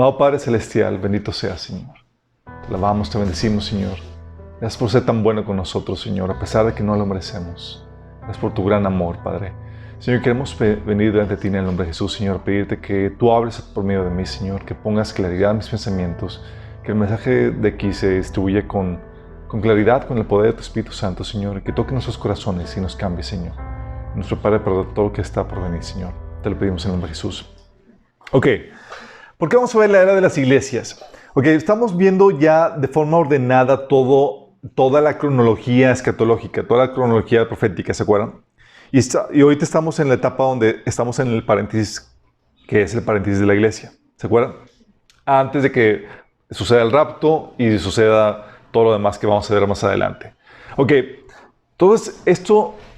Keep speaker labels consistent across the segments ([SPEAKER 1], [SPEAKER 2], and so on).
[SPEAKER 1] Amado Padre Celestial, bendito seas, Señor. Te alabamos, te bendecimos, Señor. Gracias por ser tan bueno con nosotros, Señor, a pesar de que no lo merecemos. Gracias por tu gran amor, Padre. Señor, queremos venir delante de ti en el nombre de Jesús, Señor, pedirte que tú hables por medio de mí, Señor, que pongas claridad en mis pensamientos, que el mensaje de aquí se distribuya con claridad, con el poder de tu Espíritu Santo, Señor, y que toque nuestros corazones y nos cambie, Señor. Nuestro Padre, perdona todo lo que está por venir, Señor. Te lo pedimos en el nombre de Jesús. Ok, ¿por qué vamos a ver la era de las iglesias? Ok, estamos viendo ya de forma ordenada toda la cronología escatológica, toda la cronología profética, ¿se acuerdan? Y ahorita estamos en la etapa donde estamos en el paréntesis, que es el paréntesis de la iglesia, ¿se acuerdan? Antes de que suceda el rapto y suceda todo lo demás que vamos a ver más adelante. Ok, entonces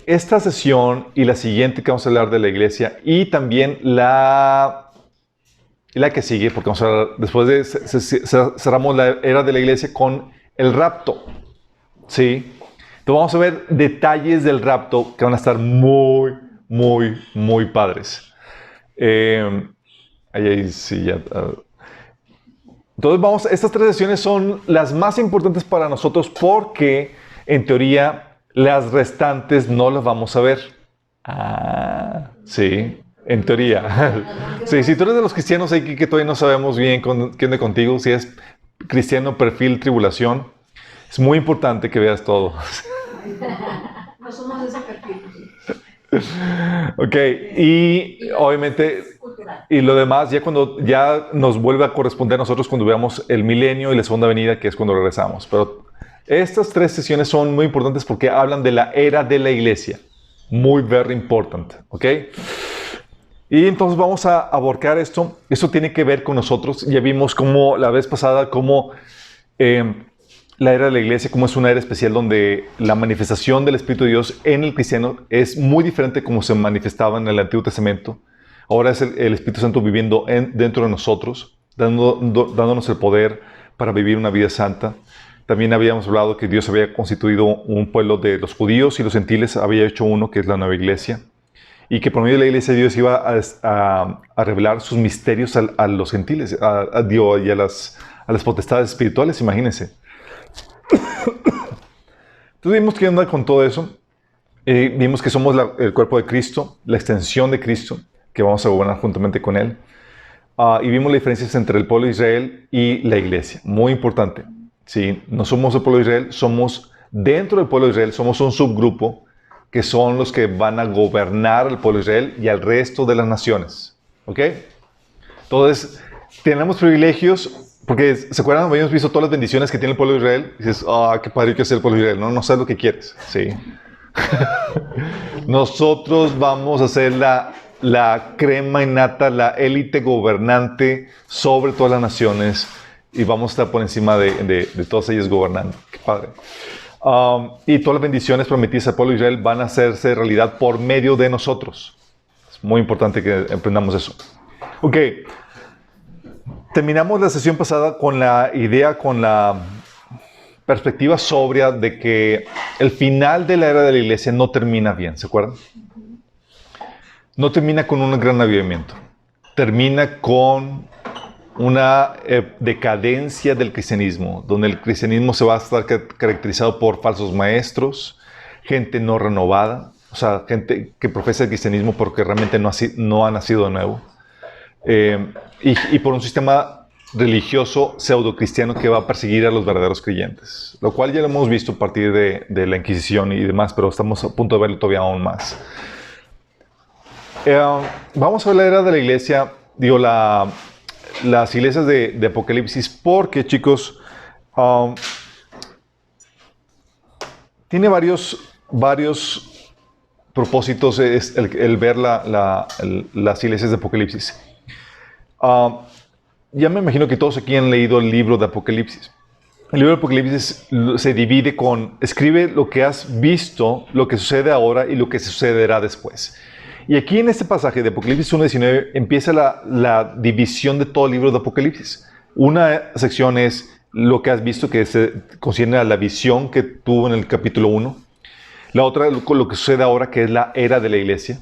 [SPEAKER 1] esta sesión y la siguiente que vamos a hablar de la iglesia y también la que sigue, porque vamos a hablar, después de cerramos la era de la iglesia con el rapto, ¿sí? Entonces vamos a ver detalles del rapto que van a estar muy, muy, muy padres. Ahí sí, ya. Entonces estas tres sesiones son las más importantes para nosotros porque, en teoría, las restantes no las vamos a ver. Sí. En teoría. Sí, si tú eres de los cristianos ahí que todavía no sabemos bien qué onda contigo, si es cristiano perfil tribulación, es muy importante que veas todo.
[SPEAKER 2] No somos ese perfil.
[SPEAKER 1] Ok, y obviamente, y lo demás, cuando nos vuelve a corresponder a nosotros cuando veamos el milenio y la segunda venida, que es cuando regresamos. Pero estas tres sesiones son muy importantes porque hablan de la era de la iglesia. Muy, very important, ¿ok? Y entonces vamos a abarcar esto. Esto tiene que ver con nosotros. Ya vimos cómo la vez pasada, cómo la era de la iglesia, cómo es una era especial donde la manifestación del Espíritu de Dios en el cristiano es muy diferente como se manifestaba en el Antiguo Testamento. Ahora es el Espíritu Santo viviendo dentro de nosotros, dándonos el poder para vivir una vida santa. También habíamos hablado que Dios había constituido un pueblo de los judíos y los gentiles, había hecho uno que es la nueva iglesia. Y que por medio de la iglesia Dios iba a revelar sus misterios a los gentiles, a Dios y a las potestades espirituales, imagínense. Entonces vimos que anda con todo eso. Vimos que somos el cuerpo de Cristo, la extensión de Cristo, que vamos a gobernar juntamente con Él. Y vimos las diferencias entre el pueblo de Israel y la iglesia. Muy importante. ¿Sí? No somos el pueblo de Israel, somos dentro del pueblo de Israel, somos un subgrupo que son los que van a gobernar al pueblo de Israel y al resto de las naciones. ¿Ok? Entonces, tenemos privilegios, porque, ¿se acuerdan? Habíamos visto todas las bendiciones que tiene el pueblo de Israel. Y dices, qué padre que es el pueblo de Israel. No sabes lo que quieres. Sí. Nosotros vamos a ser la crema innata, la élite gobernante sobre todas las naciones y vamos a estar por encima de todas ellas gobernando. Qué padre. Y todas las bendiciones prometidas al pueblo de Israel van a hacerse realidad por medio de nosotros. Es muy importante que aprendamos eso. Ok. Terminamos la sesión pasada con la idea, con la perspectiva sobria de que el final de la era de la iglesia no termina bien, ¿se acuerdan? No termina con un gran avivamiento. Termina con una decadencia del cristianismo, donde el cristianismo se va a estar caracterizado por falsos maestros, gente no renovada, o sea, gente que profesa el cristianismo porque realmente no ha nacido de nuevo, y por un sistema religioso pseudo-cristiano que va a perseguir a los verdaderos creyentes, lo cual ya lo hemos visto a partir de la Inquisición y demás, pero estamos a punto de verlo todavía aún más. Vamos a ver la era de la iglesia, las iglesias de Apocalipsis, porque, chicos, tiene varios propósitos el ver las iglesias de Apocalipsis. Ya me imagino que todos aquí han leído el libro de Apocalipsis. El libro de Apocalipsis se divide escribe lo que has visto, lo que sucede ahora y lo que sucederá después. Y aquí en este pasaje de Apocalipsis 1:19 empieza la división de todo el libro de Apocalipsis. Una sección es lo que has visto, que se concierne a la visión que tuvo en el capítulo 1. La otra, lo que sucede ahora, que es la era de la iglesia.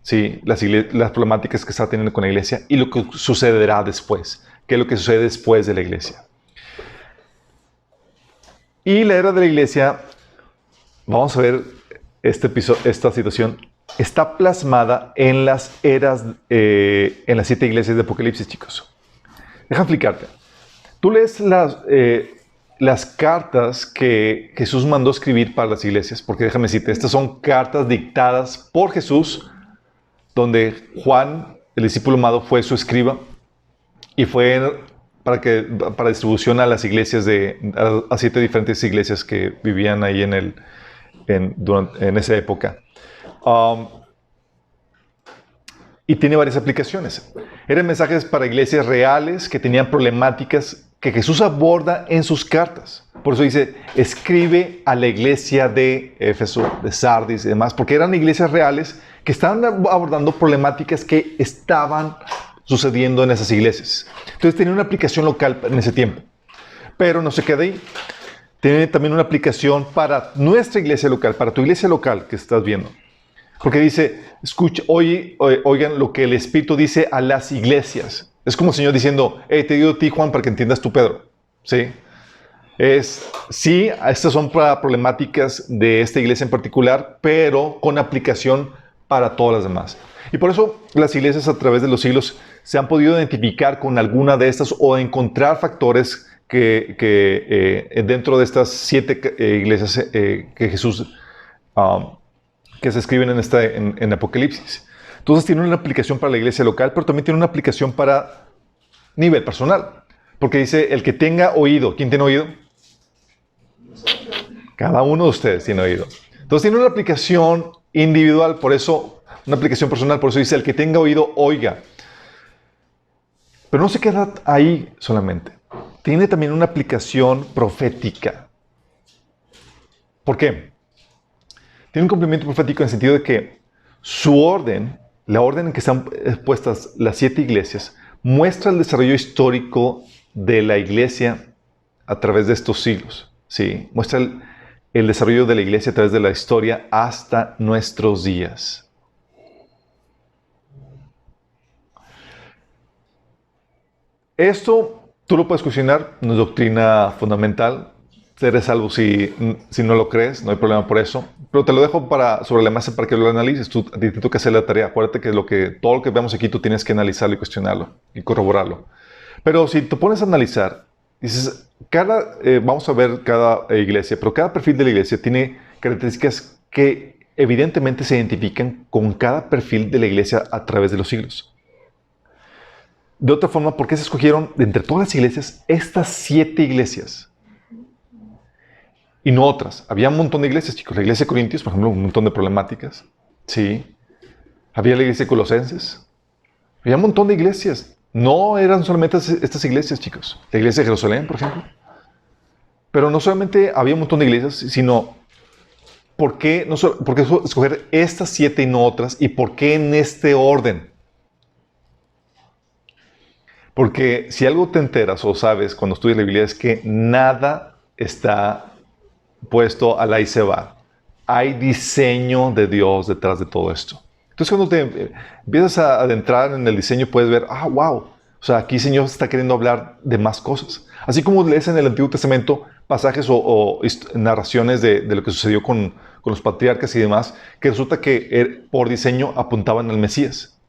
[SPEAKER 1] ¿Sí? Las problemáticas que está teniendo con la iglesia y lo que sucederá después, qué es lo que sucede después de la iglesia. Y la era de la iglesia, vamos a ver esta situación, está plasmada en las eras, en las 7 iglesias de Apocalipsis, chicos. Déjame explicarte. Tú lees las cartas que Jesús mandó escribir para las iglesias, porque déjame decirte, estas son cartas dictadas por Jesús, donde Juan, el discípulo amado, fue su escriba y fue para distribución a las iglesias a 7 diferentes iglesias que vivían ahí en esa época. Y tiene varias aplicaciones. Eran mensajes para iglesias reales que tenían problemáticas que Jesús aborda en sus cartas. Por eso dice, escribe a la iglesia de Éfeso, de Sardis y demás, porque eran iglesias reales que estaban abordando problemáticas que estaban sucediendo en esas iglesias. Entonces tenía una aplicación local en ese tiempo. Pero no se queda ahí. Tiene también una aplicación para nuestra iglesia local, para tu iglesia local que estás viendo. Porque dice, escucha, oigan lo que el Espíritu dice a las iglesias. Es como el Señor diciendo, te digo a ti, Juan, para que entiendas tú, Pedro. ¿Sí? Sí, estas son problemáticas de esta iglesia en particular, pero con aplicación para todas las demás. Y por eso las iglesias a través de los siglos se han podido identificar con alguna de estas o encontrar factores que dentro de estas 7 iglesias que Jesús que se escriben en Apocalipsis. Entonces tiene una aplicación para la iglesia local, pero también tiene una aplicación para nivel personal. Porque dice, el que tenga oído. ¿Quién tiene oído? Cada uno de ustedes tiene oído. Entonces tiene una aplicación individual, por eso, una aplicación personal, por eso dice, el que tenga oído, oiga. Pero no se queda ahí solamente. Tiene también una aplicación profética. ¿Por qué? Tiene un cumplimiento profético en el sentido de que su orden, la orden en que están puestas las 7 iglesias, muestra el desarrollo histórico de la iglesia a través de estos siglos. ¿Sí? Muestra el desarrollo de la iglesia a través de la historia hasta nuestros días. Esto tú lo puedes cuestionar, no es doctrina fundamental. Eres salvo si no lo crees, no hay problema por eso. Pero te lo dejo sobre la mesa para que lo analices. A ti te toca hacer la tarea. Acuérdate que todo lo que vemos aquí tú tienes que analizarlo y cuestionarlo y corroborarlo. Pero si te pones a analizar, dices, vamos a ver cada iglesia, pero cada perfil de la iglesia tiene características que evidentemente se identifican con cada perfil de la iglesia a través de los siglos. De otra forma, ¿por qué se escogieron de entre todas las iglesias estas 7 iglesias? Y no otras. Había un montón de iglesias, chicos. La iglesia de Corintios, por ejemplo, un montón de problemáticas. Sí. Había la iglesia de Colosenses. Había un montón de iglesias. No eran solamente estas iglesias, chicos. La iglesia de Jerusalén, por ejemplo. Pero no solamente había un montón de iglesias, sino ¿por qué escoger estas 7 y no otras? ¿Y por qué en este orden? Porque si algo te enteras o sabes cuando estudias la Biblia es que nada está puesto al ahí se va. Hay diseño de Dios detrás de todo esto. Entonces cuando te empiezas a adentrar en el diseño puedes ver, wow, o sea, aquí el Señor está queriendo hablar de más cosas. Así como lees en el Antiguo Testamento pasajes o narraciones de lo que sucedió con los patriarcas y demás, que resulta que por diseño apuntaban al Mesías.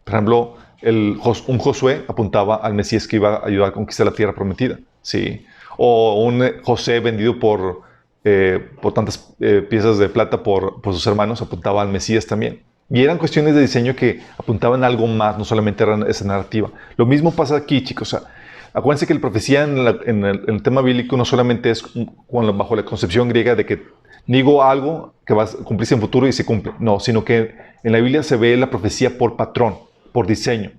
[SPEAKER 1] Por ejemplo, un Josué apuntaba al Mesías que iba a ayudar a conquistar la tierra prometida. ¿Sí? O un José vendido por tantas piezas de plata por sus hermanos apuntaba al Mesías también. Y eran cuestiones de diseño que apuntaban a algo más, no solamente era esa narrativa. Lo mismo pasa aquí, chicos. O sea, acuérdense que la profecía en el tema bíblico no solamente es bajo la concepción griega de que digo algo que va a cumplirse en futuro y se cumple. No, sino que en la Biblia se ve la profecía por patrón, por diseño.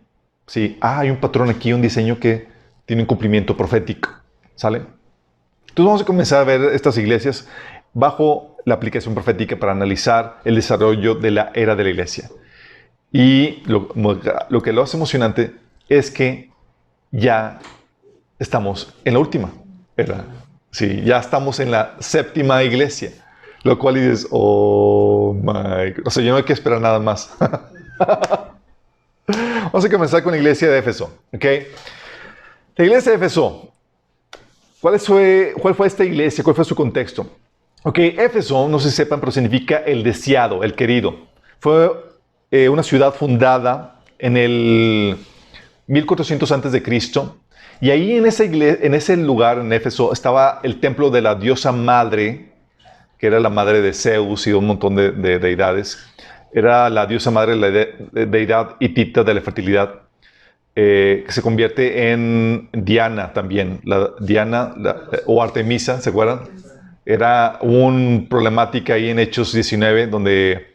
[SPEAKER 1] ¿Sí? Hay un patrón aquí, un diseño que tiene un cumplimiento profético. ¿Sale? Entonces vamos a comenzar a ver estas iglesias bajo la aplicación profética para analizar el desarrollo de la era de la iglesia. Y lo que lo hace emocionante es que ya estamos en la última era. Sí, ya estamos en la 7ª iglesia. Lo cual dices, oh my God. O sea, yo no hay que esperar nada más. Vamos a comenzar con la iglesia de Éfeso. ¿Ok? La iglesia de Éfeso. ¿Cuál fue esta iglesia? ¿Cuál fue su contexto? Ok, Éfeso, no sé si sepan, pero significa el deseado, el querido. Fue una ciudad fundada en el 1400 antes de Cristo. Y ahí en ese lugar, en Éfeso, estaba el templo de la diosa madre, que era la madre de Zeus y de un montón de deidades. Era la diosa madre, la deidad hitita de la fertilidad, que se convierte en Diana también. O Artemisa, ¿se acuerdan? Era una problemática ahí en Hechos 19, donde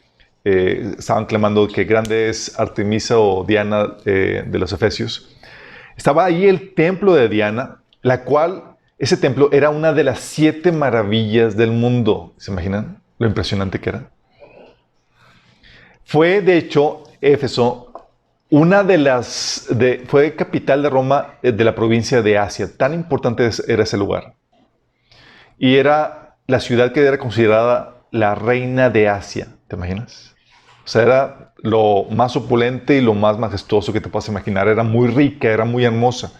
[SPEAKER 1] estaban clamando que grande es Artemisa o Diana de los Efesios. Estaba ahí el templo de Diana, la cual, ese templo era una de las 7 maravillas del mundo. ¿Se imaginan lo impresionante que era? Fue, de hecho, Éfeso, fue capital de Roma, de la provincia de Asia. Tan importante era ese lugar. Y era la ciudad que era considerada la reina de Asia. ¿Te imaginas? O sea, era lo más opulente y lo más majestuoso que te puedas imaginar. Era muy rica, era muy hermosa.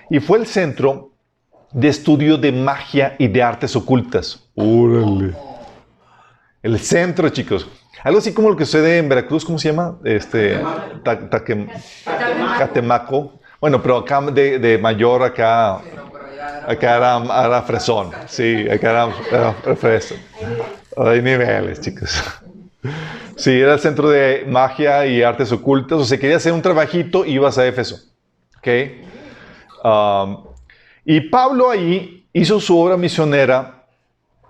[SPEAKER 1] Y fue el centro de estudio de magia y de artes ocultas. ¡Órale! El centro, chicos. Algo así como lo que sucede en Veracruz, ¿cómo se llama? Catemaco. Bueno, pero acá de mayor, acá era fresón. Sí, acá era fresón. Hay niveles, chicos. Sí, era el centro de magia y artes ocultas. O sea, quería hacer un trabajito, ibas a Éfeso. ¿Ok? Y Pablo ahí hizo su obra misionera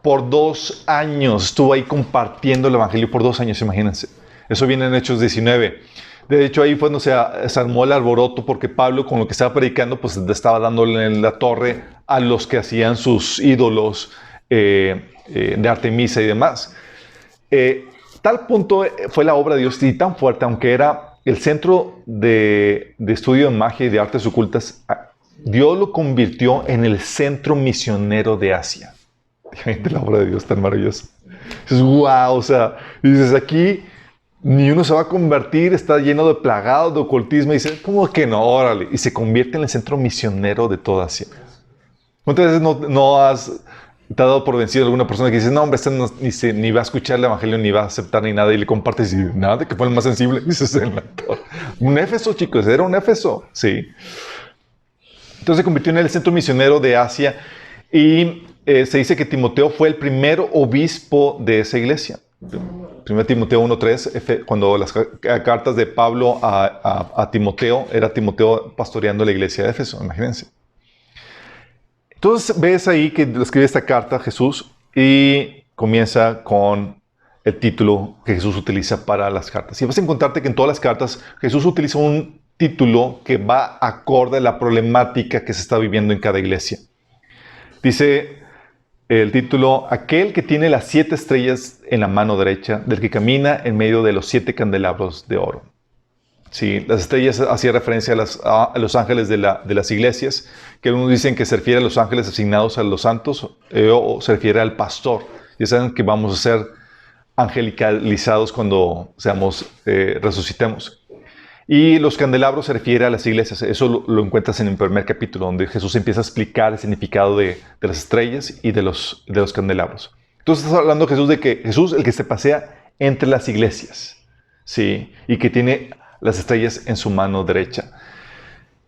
[SPEAKER 1] por 2 años. Estuvo ahí compartiendo el evangelio por 2 años, imagínense. Eso viene en Hechos 19. De hecho, ahí fue donde se armó el alboroto, porque Pablo, con lo que estaba predicando, pues estaba dándole en la torre a los que hacían sus ídolos de Artemisa y demás. Tal punto fue la obra de Dios y tan fuerte, aunque era el centro de estudio de magia y de artes ocultas, Dios lo convirtió en el centro misionero de Asia. Fíjate la obra de Dios tan maravillosa. Dices, wow, o sea, dices, aquí ni uno se va a convertir, está lleno de plagados, de ocultismo, y dices, ¿cómo que no? Órale. Y se convierte en el centro misionero de toda Asia. ¿Cuántas veces te has dado por vencido a alguna persona que dice, no, hombre, este ni va a escuchar el evangelio, ni va a aceptar ni nada, y le compartes y nada, que fue el más sensible? Dices, un Éfeso, chicos, era un Éfeso, sí. Entonces se convirtió en el centro misionero de Asia y se dice que Timoteo fue el primer obispo de esa iglesia. 1 Timoteo 1:3, cuando las cartas de Pablo a Timoteo, era Timoteo pastoreando la iglesia de Éfeso, imagínense. Entonces ves ahí que escribe esta carta a Jesús y comienza con el título que Jesús utiliza para las cartas. Y vas a encontrarte que en todas las cartas Jesús utiliza un título que va acorde a la problemática que se está viviendo en cada iglesia. Dice el título, aquel que tiene las 7 estrellas en la mano derecha, del que camina en medio de los 7 candelabros de oro. Sí, las estrellas hacía referencia a los ángeles de las iglesias, que unos dicen que se refiere a los ángeles asignados a los santos, o se refiere al pastor. Ya saben que vamos a ser angelicalizados cuando resucitemos. Y los candelabros se refiere a las iglesias. Eso lo encuentras en el primer capítulo, donde Jesús empieza a explicar el significado de las estrellas y de los candelabros. Entonces estás hablando Jesús de que Jesús, el que se pasea entre las iglesias, ¿sí? Y que tiene las estrellas en su mano derecha.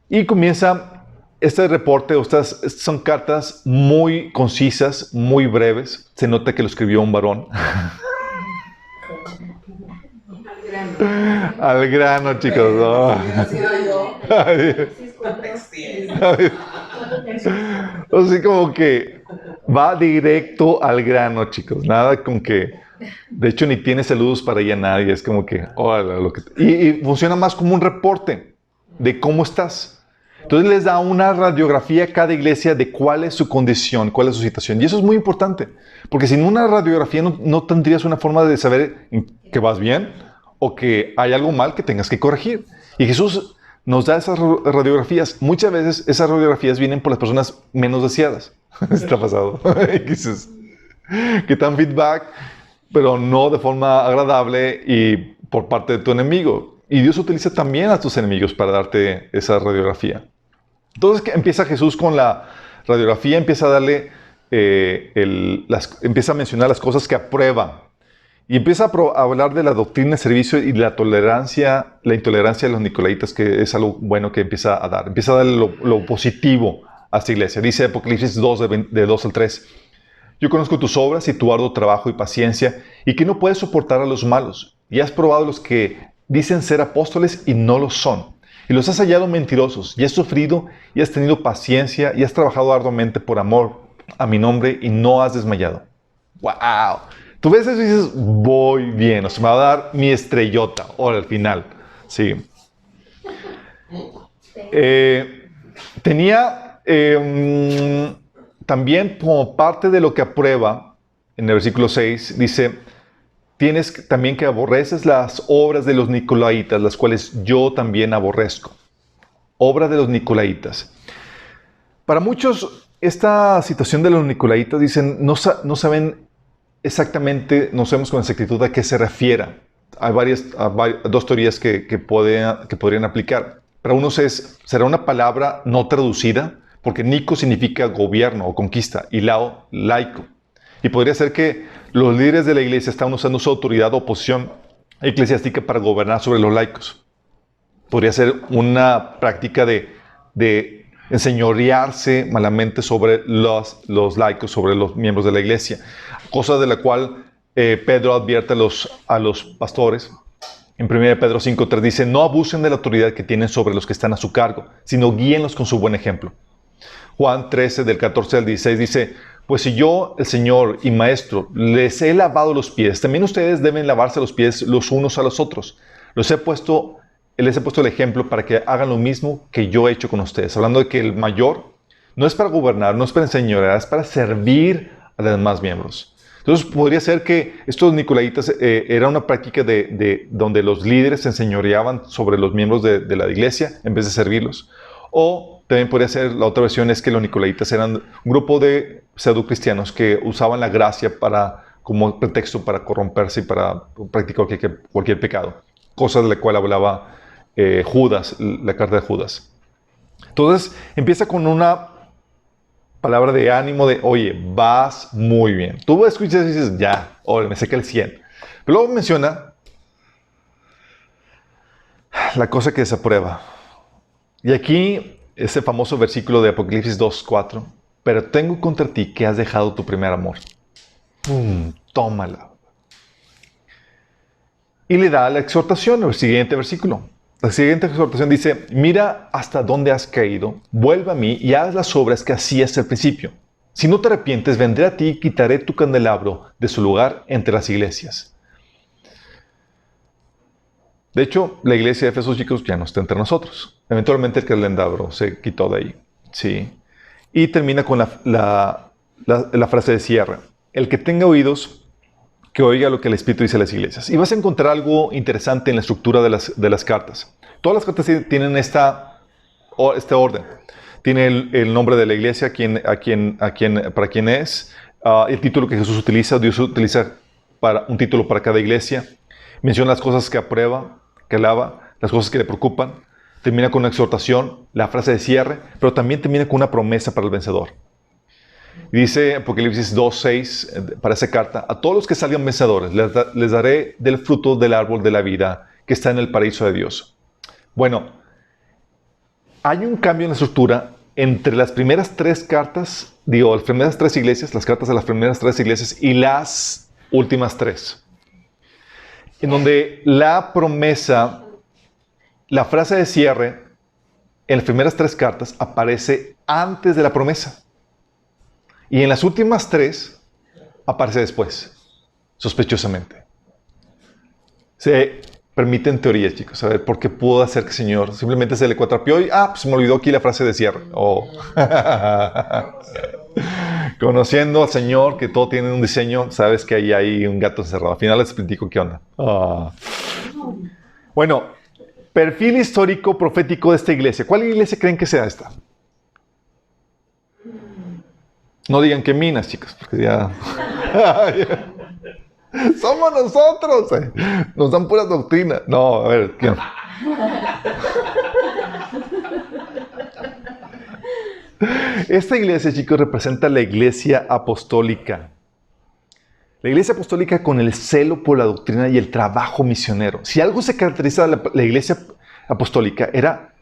[SPEAKER 1] Y comienza este reporte, estas son cartas muy concisas, muy breves. Se nota que lo escribió un varón. Al grano, chicos. Oh. Así como que va directo al grano, chicos. Nada con que... De hecho, ni tiene saludos para ella nadie. Es como que... Y funciona más como un reporte de cómo estás. Entonces les da una radiografía a cada iglesia de cuál es su condición, cuál es su situación. Y eso es muy importante. Porque sin una radiografía no tendrías una forma de saber que vas bien o que hay algo mal que tengas que corregir. Y Jesús nos da esas radiografías. Muchas veces esas radiografías vienen por las personas menos deseadas. Está pasado. Que dan feedback, pero no de forma agradable y por parte de tu enemigo. Y Dios utiliza también a tus enemigos para darte esa radiografía. Entonces empieza Jesús con la radiografía, empieza a darle, empieza a mencionar las cosas que aprueba. Y empieza a hablar de la doctrina de servicio y la tolerancia, la intolerancia de los nicolaitas, que es algo bueno que empieza a dar. Empieza a darle lo positivo a esta iglesia. Dice Apocalipsis 2, de 2 al 3. Yo conozco tus obras y tu arduo trabajo y paciencia, y que no puedes soportar a los malos. Y has probado a los que dicen ser apóstoles y no lo son. Y los has hallado mentirosos, y has sufrido, y has tenido paciencia, y has trabajado arduamente por amor a mi nombre, y no has desmayado. ¡Wow! Tú ves eso y dices, voy bien, o sea, me va a dar mi estrellota, ahora al final. Sí. Tenía también como parte de lo que aprueba, en el versículo 6, dice, tienes también que aborreces las obras de los nicolaitas, las cuales yo también aborrezco. Obra de los nicolaitas. Para muchos, esta situación de los nicolaitas, dicen, no saben exactamente, no sabemos con exactitud a qué se refiera. Hay dos teorías que podrían aplicar. Para unos será una palabra no traducida, porque Nico significa gobierno o conquista, y lao, laico. Y podría ser que los líderes de la iglesia estaban usando su autoridad o posición eclesiástica para gobernar sobre los laicos. Podría ser una práctica de enseñorearse malamente sobre los laicos, sobre los miembros de la iglesia. Cosa de la cual Pedro advierte a los pastores. En 1 Pedro 5:3 dice, no abusen de la autoridad que tienen sobre los que están a su cargo, sino guíenlos con su buen ejemplo. Juan 13, del 14 al 16 dice, pues si yo, el Señor y Maestro, les he lavado los pies, también ustedes deben lavarse los pies los unos a los otros. Les he puesto el ejemplo para que hagan lo mismo que yo he hecho con ustedes. Hablando de que el mayor no es para gobernar, no es para enseñorear, es para servir a los demás miembros. Entonces podría ser que estos nicolaitas era una práctica donde los líderes se enseñoreaban sobre los miembros de la iglesia en vez de servirlos. O también podría ser, la otra versión es que los nicolaitas eran un grupo de pseudocristianos que usaban la gracia como pretexto para corromperse y para practicar cualquier pecado. Cosa de la cual hablaba Judas, la carta de Judas. Entonces empieza con una palabra de ánimo de, oye, vas muy bien. Tú escuchas y dices, ya, ahora me saca el 100. Pero luego menciona la cosa que desaprueba. Y aquí, ese famoso versículo de Apocalipsis 2:4, pero tengo contra ti que has dejado tu primer amor. ¡Pum! Tómala. Y le da la exhortación, el siguiente versículo. La siguiente exhortación dice, mira hasta dónde has caído, vuelve a mí y haz las obras que hacías al principio. Si no te arrepientes, vendré a ti y quitaré tu candelabro de su lugar entre las iglesias. De hecho, la iglesia de Éfeso, chicos, ya no está entre nosotros. Eventualmente el candelabro se quitó de ahí. Sí. Y termina con la frase de cierre. El que tenga oídos, que oiga lo que el Espíritu dice a las iglesias. Y vas a encontrar algo interesante en la estructura de las cartas. Todas las cartas tienen este orden. Tiene el nombre de la iglesia, para quién es, el título que Jesús utiliza. Dios utiliza un título para cada iglesia. Menciona las cosas que aprueba, que alaba, las cosas que le preocupan. Termina con una exhortación, la frase de cierre, pero también termina con una promesa para el vencedor. Y dice Apocalipsis 2:6 para esa carta, a todos los que salgan vencedores les daré del fruto del árbol de la vida que está en el paraíso de Dios. Bueno, hay un cambio en la estructura entre las primeras tres cartas, las primeras tres iglesias, las cartas de las primeras tres iglesias y las últimas tres. En donde la promesa, la frase de cierre en las primeras tres cartas aparece antes de la promesa. Y en las últimas tres, aparece después, sospechosamente. Se permiten teorías, chicos. A ver, ¿por qué pudo hacer que el Señor simplemente se le cuatrapeó y, pues me olvidó aquí la frase de cierre? Conociendo al Señor, que todo tiene un diseño, sabes que ahí hay un gato encerrado. Al final les platico qué onda. Bueno, perfil histórico profético de esta iglesia. ¿Cuál iglesia creen que sea esta? No digan que Minas, chicos, porque ya... Somos nosotros. Nos dan pura doctrina. No, a ver, ¿quién? Esta iglesia, chicos, representa la iglesia apostólica. La iglesia apostólica con el celo por la doctrina y el trabajo misionero. Si algo se caracteriza de la iglesia apostólica era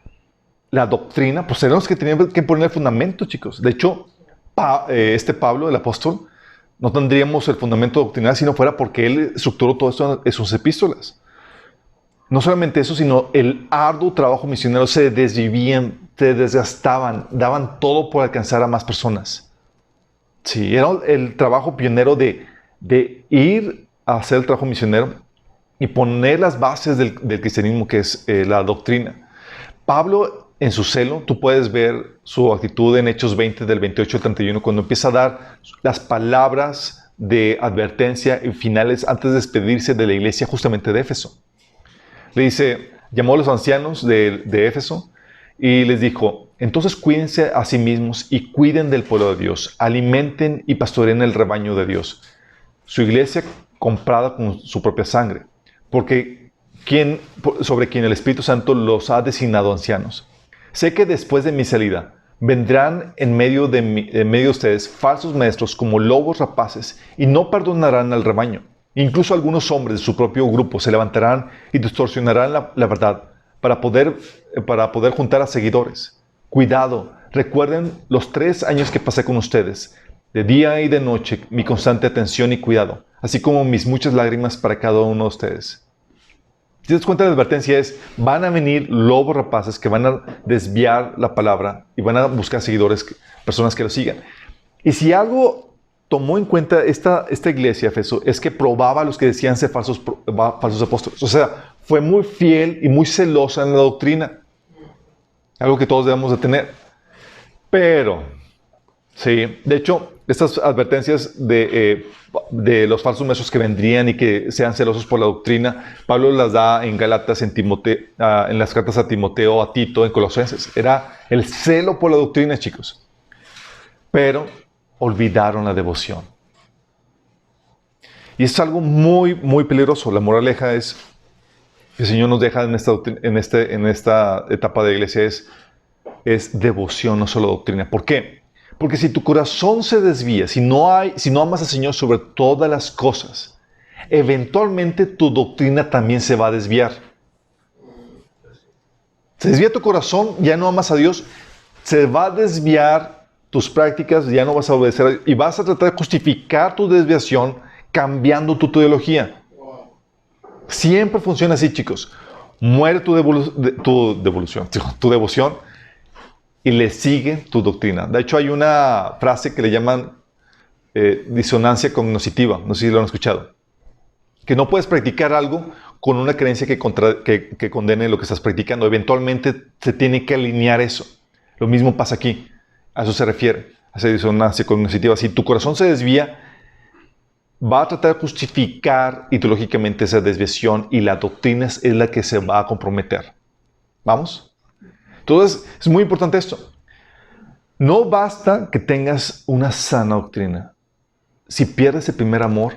[SPEAKER 1] la doctrina, pues eran los que tenían que poner el fundamento, chicos. De hecho, Pablo, el apóstol, no tendríamos el fundamento doctrinal si no fuera porque él estructuró todo esto en sus epístolas. No solamente eso, sino el arduo trabajo misionero, se desvivían, se desgastaban, daban todo por alcanzar a más personas. Sí, era el trabajo pionero de ir a hacer el trabajo misionero y poner las bases del cristianismo, que es la doctrina. Pablo, en su celo, tú puedes ver su actitud en Hechos 20, del 28 al 31, cuando empieza a dar las palabras de advertencia y finales antes de despedirse de la iglesia justamente de Éfeso. Le dice, llamó a los ancianos de Éfeso y les dijo, entonces cuídense a sí mismos y cuiden del pueblo de Dios, alimenten y pastoreen el rebaño de Dios, su iglesia comprada con su propia sangre, porque sobre quien el Espíritu Santo los ha designado ancianos. Sé que después de mi salida vendrán en medio de ustedes falsos maestros como lobos rapaces y no perdonarán al rebaño. Incluso algunos hombres de su propio grupo se levantarán y distorsionarán la verdad para poder juntar a seguidores. Cuidado, recuerden los 3 años que pasé con ustedes, de día y de noche, mi constante atención y cuidado, así como mis muchas lágrimas para cada uno de ustedes. Si te das cuenta, la advertencia es, van a venir lobos rapaces que van a desviar la palabra y van a buscar seguidores, personas que lo sigan. Y si algo tomó en cuenta esta iglesia, Efeso, es que probaba a los que decían ser falsos apóstoles. O sea, fue muy fiel y muy celosa en la doctrina. Algo que todos debemos de tener. Pero, sí, de hecho, estas advertencias de los falsos maestros que vendrían y que sean celosos por la doctrina, Pablo las da en Gálatas, en las cartas a Timoteo, a Tito, en Colosenses. Era el celo por la doctrina, chicos. Pero olvidaron la devoción. Y es algo muy, muy peligroso. La moraleja es, que el Señor nos deja en esta etapa de iglesia es devoción, no solo doctrina. ¿Por qué? Porque si tu corazón se desvía, si no amas al Señor sobre todas las cosas, eventualmente tu doctrina también se va a desviar. Se desvía tu corazón, ya no amas a Dios, se va a desviar tus prácticas, ya no vas a obedecer y vas a tratar de justificar tu desviación cambiando tu teología. Siempre funciona así, chicos. Muere tu devoción y le sigue tu doctrina. De hecho, hay una frase que le llaman disonancia cognitiva. No sé si lo han escuchado. Que no puedes practicar algo con una creencia que condene lo que estás practicando. Eventualmente se tiene que alinear eso. Lo mismo pasa aquí. A eso se refiere, a esa disonancia cognitiva. Si tu corazón se desvía, va a tratar de justificar ideológicamente esa desviación y la doctrina es la que se va a comprometer. ¿Vamos? Entonces, es muy importante esto. No basta que tengas una sana doctrina. Si pierdes el primer amor,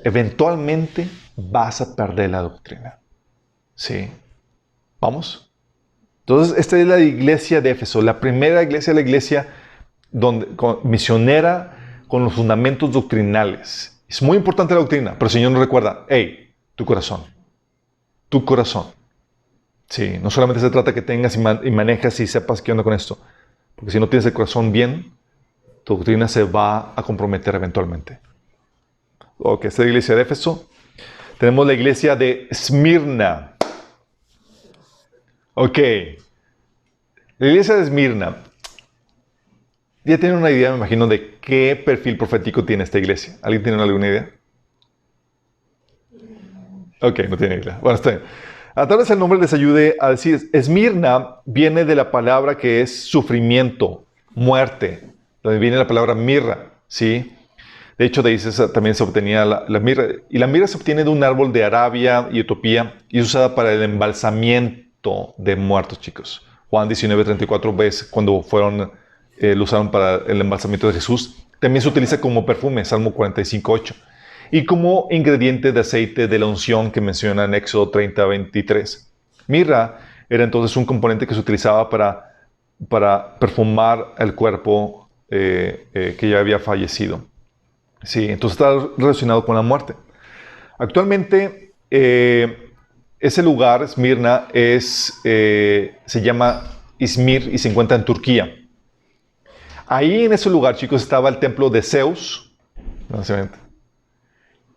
[SPEAKER 1] eventualmente vas a perder la doctrina. ¿Sí? ¿Vamos? Entonces, esta es la iglesia de Éfeso, la primera iglesia, la iglesia misionera con los fundamentos doctrinales. Es muy importante la doctrina, pero el Señor nos recuerda, hey, tu corazón. Sí, no solamente se trata que tengas y manejas y sepas qué onda con esto, porque si no tienes el corazón bien, tu doctrina se va a comprometer eventualmente. Ok, esta es la iglesia de Éfeso. Tenemos la iglesia de Esmirna. Ok. La iglesia de Esmirna. Ya tienen una idea, me imagino, de qué perfil profético tiene esta iglesia. ¿Alguien tiene alguna idea? Ok, no tiene idea. Bueno, está bien. A tal vez el nombre les ayude a decir. Esmirna viene de la palabra que es sufrimiento, muerte. Donde viene la palabra mirra, ¿sí? De hecho, de ahí también se obtenía la mirra. Y la mirra se obtiene de un árbol de Arabia y Etiopía y es usada para el embalsamiento de muertos, chicos. Juan 19:34 ves cuando lo usaron para el embalsamiento de Jesús. También se utiliza como perfume, Salmo 45:8. Y como ingrediente de aceite de la unción que menciona en Éxodo 30:23. Mirra era entonces un componente que se utilizaba para perfumar el cuerpo que ya había fallecido. Sí, entonces está relacionado con la muerte. Actualmente, ese lugar, Esmirna, se llama Izmir y se encuentra en Turquía. Ahí en ese lugar, chicos, estaba el templo de Zeus, básicamente,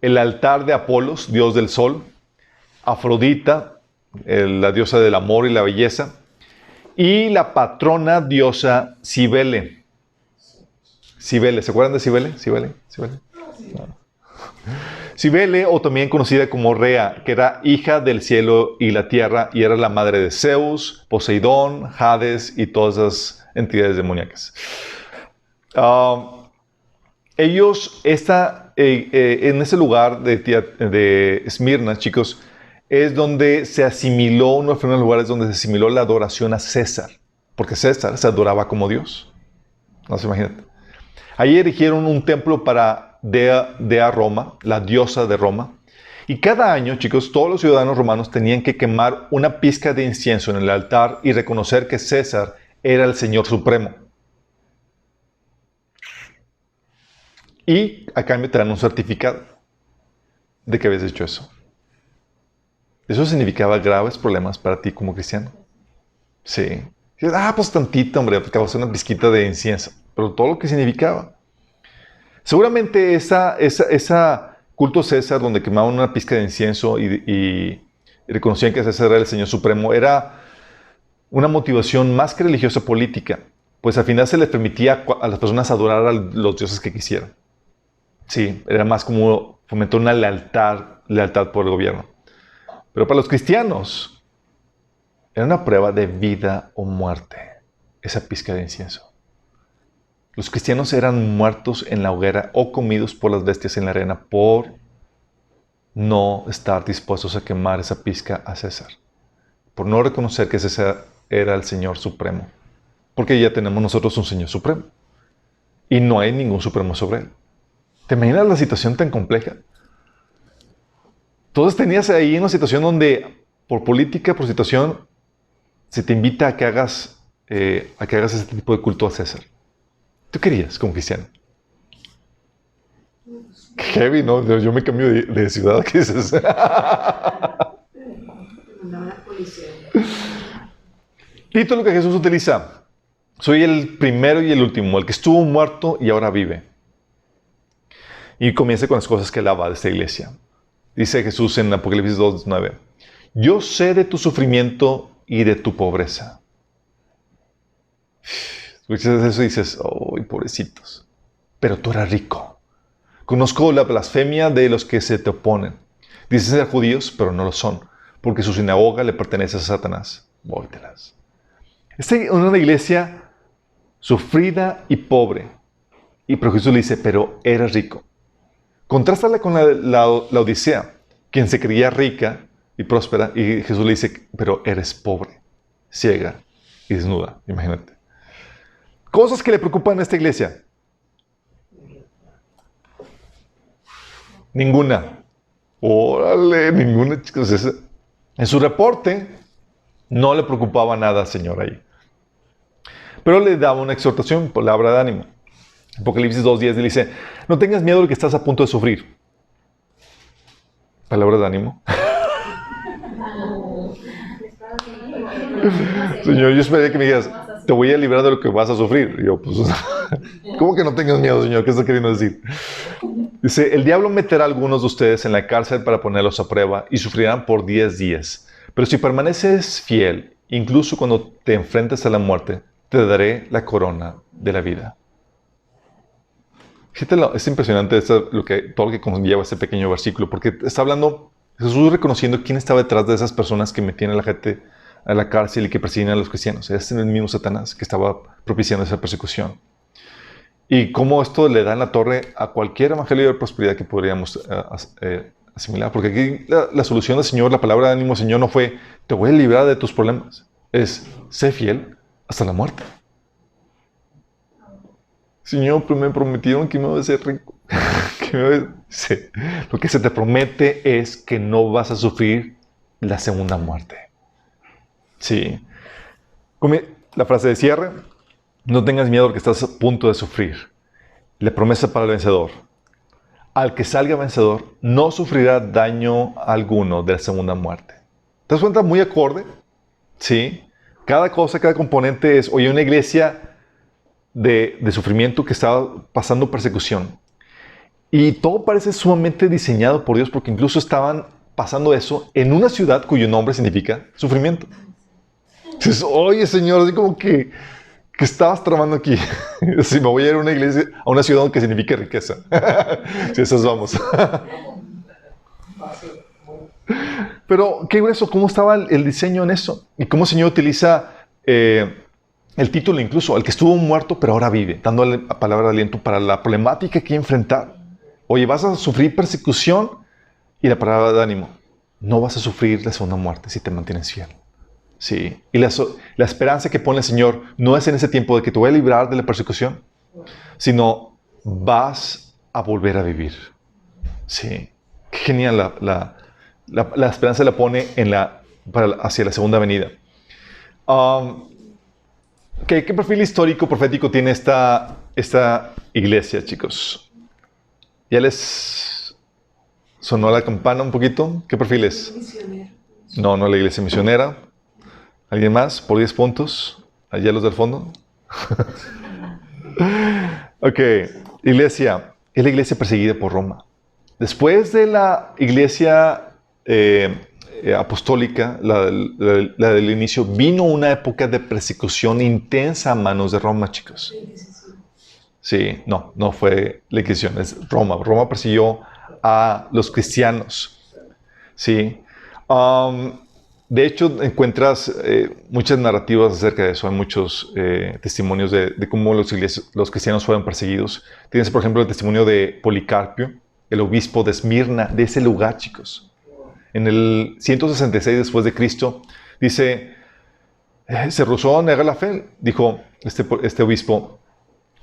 [SPEAKER 1] el altar de Apolos, dios del sol, Afrodita, la diosa del amor y la belleza, y la patrona diosa Cibele. Cibele, ¿se acuerdan de Cibele? Cibele. No. Cibele, o también conocida como Rea, que era hija del cielo y la tierra, y era la madre de Zeus, Poseidón, Hades y todas esas entidades demoníacas. Ellos, en ese lugar de Esmirna, chicos, es donde se asimiló, uno de los primeros lugares donde se asimiló la adoración a César, porque César se adoraba como Dios. No se imaginan. Ahí erigieron un templo para Dea Roma, la diosa de Roma. Y cada año, chicos, todos los ciudadanos romanos tenían que quemar una pizca de incienso en el altar y reconocer que César era el Señor Supremo. Y a cambio te dan un certificado de que habías hecho eso. Eso significaba graves problemas para ti como cristiano. Sí. Pues tantito, hombre, acabas una pizquita de incienso. Pero todo lo que significaba. Seguramente esa culto César, donde quemaban una pizca de incienso y reconocían que César era el Señor Supremo, era una motivación más que religiosa política. Pues al final se les permitía a las personas adorar a los dioses que quisieran. Sí, era más como fomentar una lealtad por el gobierno. Pero para los cristianos, era una prueba de vida o muerte, esa pizca de incienso. Los cristianos eran muertos en la hoguera o comidos por las bestias en la arena por no estar dispuestos a quemar esa pizca a César. Por no reconocer que César era el Señor Supremo. Porque ya tenemos nosotros un Señor Supremo. Y no hay ningún Supremo sobre él. ¿Te imaginas la situación tan compleja? Entonces tenías ahí una situación donde, por política, por situación, se te invita a que hagas ese tipo de culto a César. ¿Tú querías como cristiano? Qué heavy, ¿no? Yo me cambio de ciudad. ¿Qué dices? Título que Jesús utiliza. Soy el primero y el último, el que estuvo muerto y ahora vive. Y comienza con las cosas que alaba de esta iglesia. Dice Jesús en Apocalipsis 2:9. Yo sé de tu sufrimiento y de tu pobreza. Escuchas eso y dices, ¡ay, pobrecitos! Pero tú eras rico. Conozco la blasfemia de los que se te oponen. Dicen ser judíos, pero no lo son, porque su sinagoga le pertenece a Satanás. Vóytelas. Esta es una iglesia sufrida y pobre. Pero Jesús le dice, pero eres rico. Contrástala con la Odisea, quien se creía rica y próspera, y Jesús le dice, pero eres pobre, ciega y desnuda. Imagínate. Cosas que le preocupan a esta iglesia. Ninguna. Órale, ninguna, chicos. En su reporte no le preocupaba nada al Señor ahí. Pero le daba una exhortación, palabra de ánimo. Apocalipsis 2:10 le dice, no tengas miedo de que estás a punto de sufrir. Palabra de ánimo. Señor, yo esperé que me digas, te voy a librar de lo que vas a sufrir. Y yo, pues, ¿cómo que no tengas miedo, Señor? ¿Qué está queriendo decir? Dice, el diablo meterá a algunos de ustedes en la cárcel para ponerlos a prueba y sufrirán por 10 días. Pero si permaneces fiel, incluso cuando te enfrentes a la muerte, te daré la corona de la vida. Fíjate, es impresionante todo lo que conlleva este pequeño versículo, porque está hablando Jesús reconociendo quién estaba detrás de esas personas que metían a la gente a la cárcel y que persiguen a los cristianos. Es el mismo Satanás que estaba propiciando esa persecución. Y cómo esto le da en la torre a cualquier evangelio de prosperidad que podríamos asimilar. Porque aquí la solución del Señor, la palabra de ánimo del Señor no fue, te voy a librar de tus problemas. Es, sé fiel hasta la muerte. Señor, pero me prometieron que me voy a hacer rico. Sí. Lo que se te promete es que no vas a sufrir la segunda muerte. Sí. La frase de cierre. No tengas miedo porque estás a punto de sufrir. La promesa para el vencedor. Al que salga vencedor, no sufrirá daño alguno de la segunda muerte. ¿Te das cuenta? Muy acorde. Sí. Cada cosa, cada componente es, oye, una iglesia de sufrimiento que estaba pasando persecución. Y todo parece sumamente diseñado por Dios porque incluso estaban pasando eso en una ciudad cuyo nombre significa sufrimiento. Entonces, oye, Señor, así como que estabas tramando aquí. Si me voy a ir a una iglesia, a una ciudad que signifique riqueza. Si esas vamos. Pero, qué grueso, ¿cómo estaba el diseño en eso? Y cómo el Señor utiliza el título incluso, el que estuvo muerto pero ahora vive, dándole la palabra de aliento para la problemática que hay que enfrentar. Oye, vas a sufrir persecución y la palabra de ánimo. No vas a sufrir la segunda muerte si te mantienes fiel. Sí. Y la esperanza que pone el Señor no es en ese tiempo de que te voy a librar de la persecución, sino vas a volver a vivir. Sí. Qué genial la esperanza la pone hacia la segunda venida. ¿Qué perfil histórico, profético tiene esta iglesia, chicos? ¿Ya les sonó la campana un poquito? ¿Qué perfil es?
[SPEAKER 2] Misionero.
[SPEAKER 1] No, la iglesia misionera. ¿Alguien más? Por 10 puntos. Allá los del fondo. Ok. Iglesia. Es la iglesia perseguida por Roma. Después de la iglesia apostólica, la del inicio, vino una época de persecución intensa a manos de Roma, chicos. Sí, no fue la Inquisición, es Roma. Roma persiguió a los cristianos. Sí. De hecho, encuentras muchas narrativas acerca de eso. Hay muchos testimonios de cómo los cristianos fueron perseguidos. Tienes, por ejemplo, el testimonio de Policarpio, el obispo de Esmirna, de ese lugar, chicos. En el 166 después de Cristo, dice, se rehusó a negar la fe. Dijo este obispo,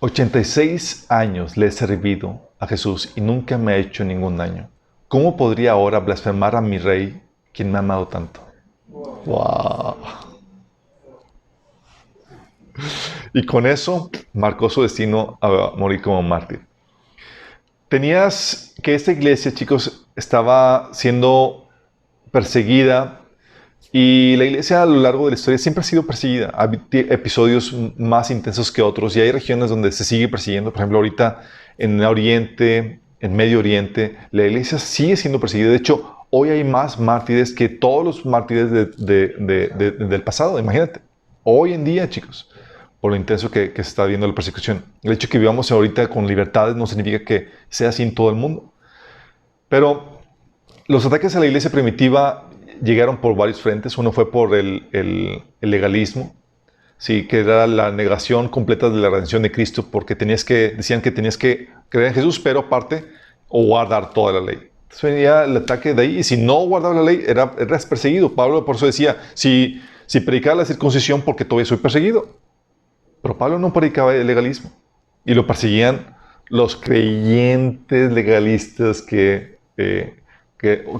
[SPEAKER 1] 86 años le he servido a Jesús y nunca me ha hecho ningún daño. ¿Cómo podría ahora blasfemar a mi rey, quien me ha amado tanto? ¡Wow! Y con eso marcó su destino a morir como mártir. Tenías que esta iglesia, chicos, estaba siendo perseguida y la iglesia a lo largo de la historia siempre ha sido perseguida. Hay episodios más intensos que otros y hay regiones donde se sigue persiguiendo. Por ejemplo, ahorita en Oriente, en Medio Oriente, la iglesia sigue siendo perseguida. De hecho, hoy hay más mártires que todos los mártires del pasado. Imagínate. Hoy en día, chicos, por lo intenso que se está viendo la persecución. El hecho de que vivamos ahorita con libertades no significa que sea así en todo el mundo. Pero los ataques a la iglesia primitiva llegaron por varios frentes. Uno fue por el legalismo, sí, que era la negación completa de la redención de Cristo, porque decían que tenías que creer en Jesús, pero aparte, o guardar toda la ley. Entonces venía el ataque de ahí, y si no guardaba la ley, eras perseguido. Pablo por eso decía, si predicaba la circuncisión, porque todavía soy perseguido. Pero Pablo no predicaba el legalismo, y lo perseguían los creyentes legalistas que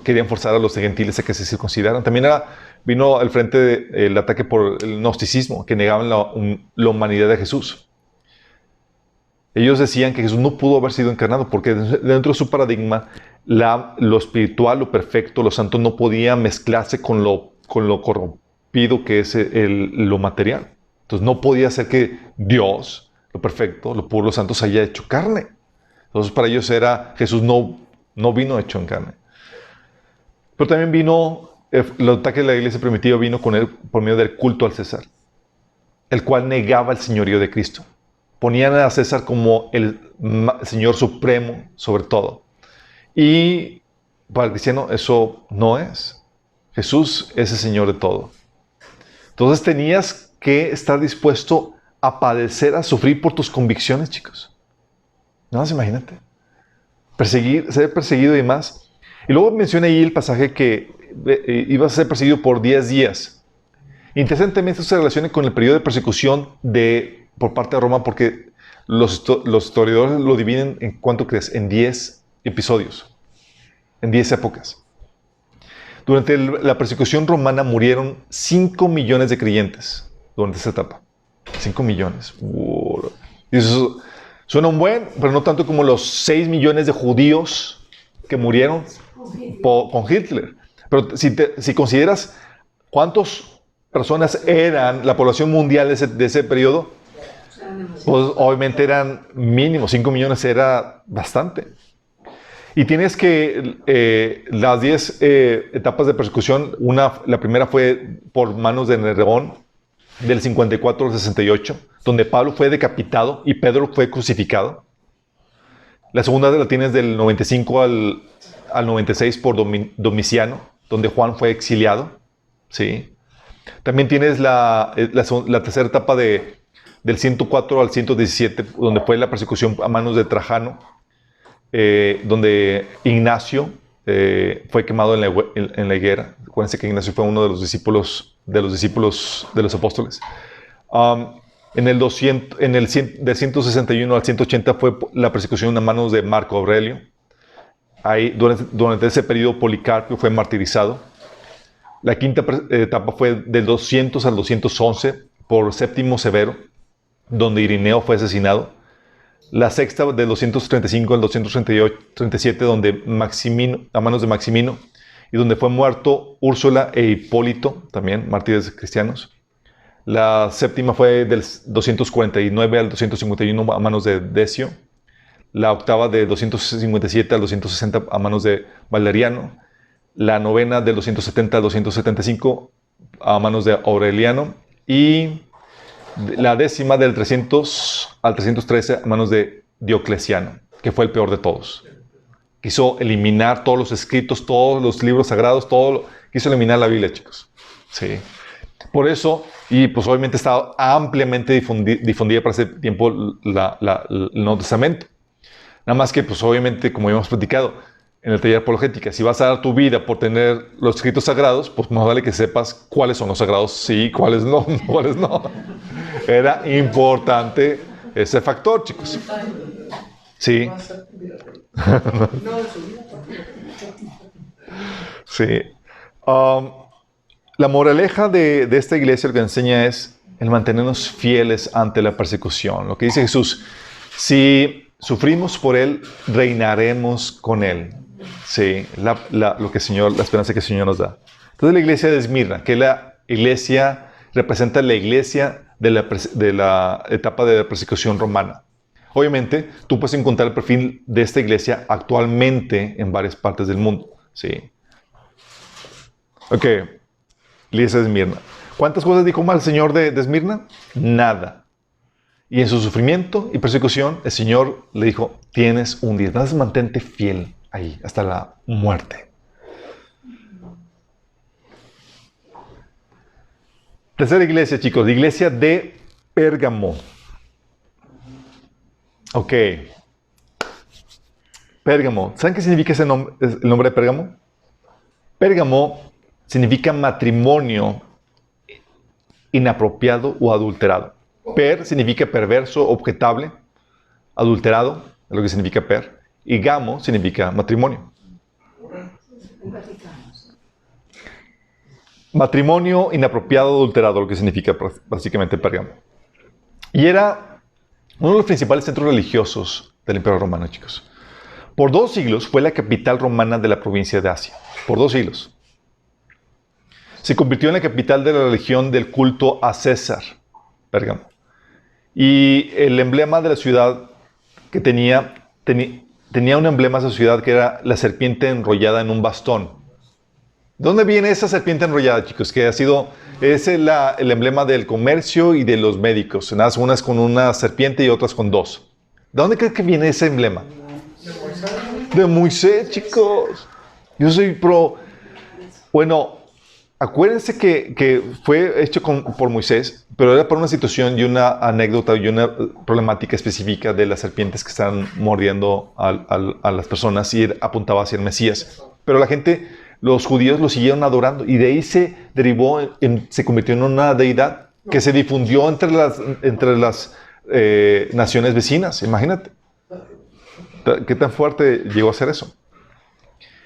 [SPEAKER 1] querían forzar a los gentiles a que se circuncidaran. También vino al frente el ataque por el gnosticismo, que negaban la humanidad de Jesús. Ellos decían que Jesús no pudo haber sido encarnado porque dentro de su paradigma lo espiritual, lo perfecto, lo santo no podía mezclarse con lo corrompido que es lo material. Entonces no podía ser que Dios, lo perfecto, lo puro, lo santo, se haya hecho carne. Entonces para ellos Jesús no vino hecho en carne. Pero también vino, el ataque de la iglesia primitiva vino por medio del culto al César, el cual negaba el señorío de Cristo. Ponían a César como el Señor supremo sobre todo. Y para el cristiano eso no es. Jesús es el Señor de todo. Entonces tenías que estar dispuesto a padecer, a sufrir por tus convicciones, chicos. No más imagínate. Ser perseguido y demás. Y luego menciona ahí el pasaje que ibas a ser perseguido por 10 días. Interesantemente, esto se relaciona con el periodo de persecución por parte de Roma, porque los historiadores lo dividen en, ¿cuánto crees? En 10 episodios, en 10 épocas. Durante la persecución romana murieron 5 millones de creyentes durante esa etapa. 5 millones. Y eso suena un buen, pero no tanto como los 6 millones de judíos que murieron con Hitler. Pero si consideras cuántas personas eran la población mundial de ese periodo, pues obviamente eran mínimo, 5 millones era bastante. Y tienes que las 10 etapas de persecución, la primera fue por manos de Nerón, del 54 al 68, donde Pablo fue decapitado y Pedro fue crucificado. La segunda la tienes del 95 al 96 por Domiciano, donde Juan fue exiliado. ¿Sí? También tienes la tercera etapa del 104 al 117, donde fue la persecución a manos de Trajano, donde Ignacio fue quemado en la higuera. Acuérdense que Ignacio fue uno de los discípulos de los apóstoles. Del 161 al 180 fue la persecución a manos de Marco Aurelio. Ahí, durante ese periodo, Policarpio fue martirizado. La quinta etapa fue del 200 al 211 por Séptimo Severo, donde Irineo fue asesinado. La sexta del 235 al 237, donde a manos de Maximino, y donde fue muerto Úrsula e Hipólito, también mártires cristianos. La séptima fue del 249 al 251 a manos de Decio. La octava de 257 al 260 a manos de Valeriano. La novena del 270 al 275 a manos de Aureliano. Y la décima del 300 al 313 a manos de Diocleciano, que fue el peor de todos. Quiso eliminar todos los escritos, todos los libros sagrados, quiso eliminar la Biblia, chicos. Sí. Por eso, y pues obviamente estaba ampliamente difundida para ese tiempo el Nuevo Testamento. Nada más que, pues obviamente, como ya hemos platicado en el taller apologética, si vas a dar tu vida por tener los escritos sagrados, pues más vale que sepas cuáles son los sagrados, sí, cuáles no, cuáles no. Era importante ese factor, chicos. Sí. Sí. La moraleja de esta iglesia lo que enseña es el mantenernos fieles ante la persecución. Lo que dice Jesús, si sufrimos por Él, reinaremos con Él. Sí, la esperanza que el Señor nos da. Entonces la iglesia de Esmirna, que la iglesia representa la iglesia de la etapa de la persecución romana. Obviamente, tú puedes encontrar el perfil de esta iglesia actualmente en varias partes del mundo. Sí. Ok. Iglesia de Esmirna. ¿Cuántas cosas dijo mal el Señor de Esmirna? Nada. Y en su sufrimiento y persecución, el Señor le dijo, tienes un día. Entonces mantente fiel ahí hasta la muerte. Tercera iglesia, chicos. La iglesia de Pérgamo. Ok. Pérgamo. ¿Saben qué significa el nombre de Pérgamo? Pérgamo significa matrimonio inapropiado o adulterado. Per significa perverso, objetable, adulterado, es lo que significa per. Y gamo significa matrimonio. Matrimonio inapropiado, adulterado, lo que significa básicamente Pérgamo. Y era uno de los principales centros religiosos del Imperio Romano, chicos. Por 2 siglos fue la capital romana de la provincia de Asia. Por 2 siglos. Se convirtió en la capital de la religión del culto a César, Pérgamo. Y el emblema de la ciudad que tenía un emblema de esa ciudad que era la serpiente enrollada en un bastón. ¿De dónde viene esa serpiente enrollada, chicos? Que es el emblema del comercio y de los médicos. Unas con una serpiente y otras con 2. ¿De dónde crees que viene ese emblema? De Moisés, chicos. Yo soy pro... Bueno, acuérdense que fue hecho por Moisés, pero era por una situación y una anécdota y una problemática específica de las serpientes que estaban mordiendo a las personas y apuntaba hacia el Mesías. Pero la gente, los judíos lo siguieron adorando y de ahí se convirtió en una deidad que se difundió entre las naciones vecinas. Imagínate. ¿Qué tan fuerte llegó a ser eso?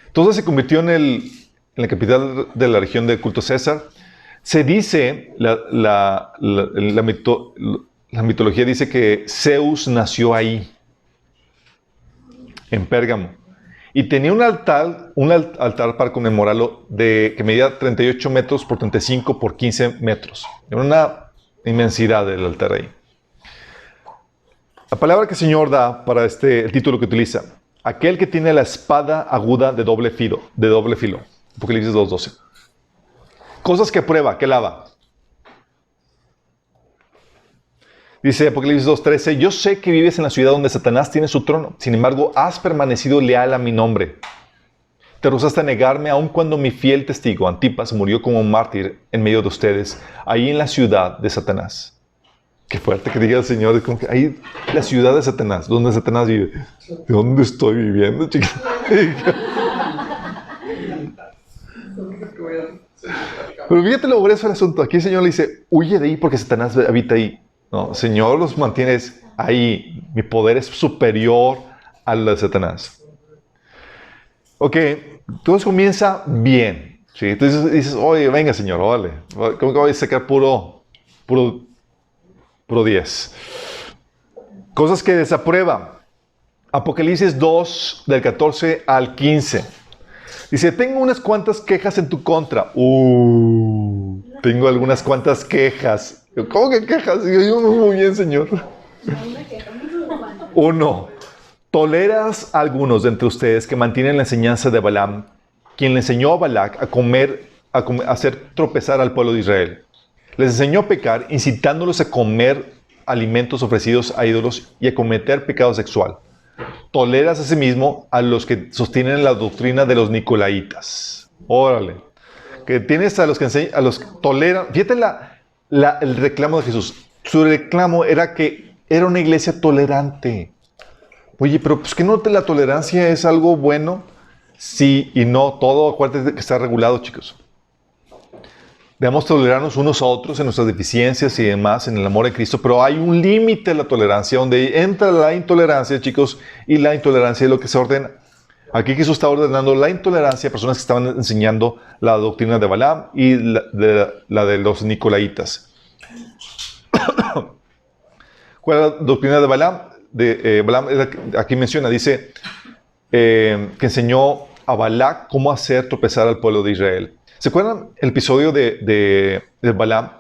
[SPEAKER 1] Entonces se convirtió en la capital de la región del culto César. Se dice, la mitología dice que Zeus nació ahí, en Pérgamo. Y tenía un altar para conmemorarlo que medía 38 metros por 35 por 15 metros. Era una inmensidad del altar ahí. La palabra que el Señor da para el título que utiliza, aquel que tiene la espada aguda de doble filo, Apocalipsis 2:12. Cosas que prueba, que lava. Dice Apocalipsis 2:13, yo sé que vives en la ciudad donde Satanás tiene su trono, sin embargo has permanecido leal a mi nombre. Te rehusaste a negarme aun cuando mi fiel testigo, Antipas, murió como un mártir en medio de ustedes, ahí en la ciudad de Satanás. Qué fuerte que diga el Señor, como que ahí la ciudad de Satanás, donde Satanás vive. ¿De dónde estoy viviendo, chicos? Pero fíjate lo grueso del asunto. Aquí el Señor le dice, huye de ahí porque Satanás habita ahí. No, el Señor los mantiene ahí. Mi poder es superior al de Satanás. Ok, todo comienza bien. ¿Sí? Entonces dices, oye, venga Señor, vale. ¿Cómo que voy a sacar puro 10? Cosas que desaprueba. Apocalipsis 2, del 14 al 15. Dice, tengo unas cuantas quejas en tu contra. Tengo algunas cuantas quejas. ¿Cómo que quejas? Yo muy bien, Señor. 1. Toleras a algunos de entre ustedes que mantienen la enseñanza de Balaam, quien le enseñó a Balac a hacer tropezar al pueblo de Israel. Les enseñó a pecar, incitándolos a comer alimentos ofrecidos a ídolos y a cometer pecado sexual. Toleras asimismo a los que sostienen la doctrina de los nicolaitas. Órale. Que tienes a los que enseñan, a los que toleran. Fíjate el reclamo de Jesús. Su reclamo era que era una iglesia tolerante. Oye, pero pues que no la tolerancia es algo bueno. Sí y no. Todo, acuérdate que está regulado, chicos. Debemos tolerarnos unos a otros en nuestras deficiencias y demás, en el amor de Cristo, pero hay un límite a la tolerancia, donde entra la intolerancia, chicos, y la intolerancia es lo que se ordena. Aquí Jesús está ordenando la intolerancia a personas que estaban enseñando la doctrina de Balaam y la de los nicolaitas. ¿Cuál es la doctrina de Balaam? Balaam aquí menciona, dice que enseñó a Balac cómo hacer tropezar al pueblo de Israel. ¿Se acuerdan el episodio de Balaam?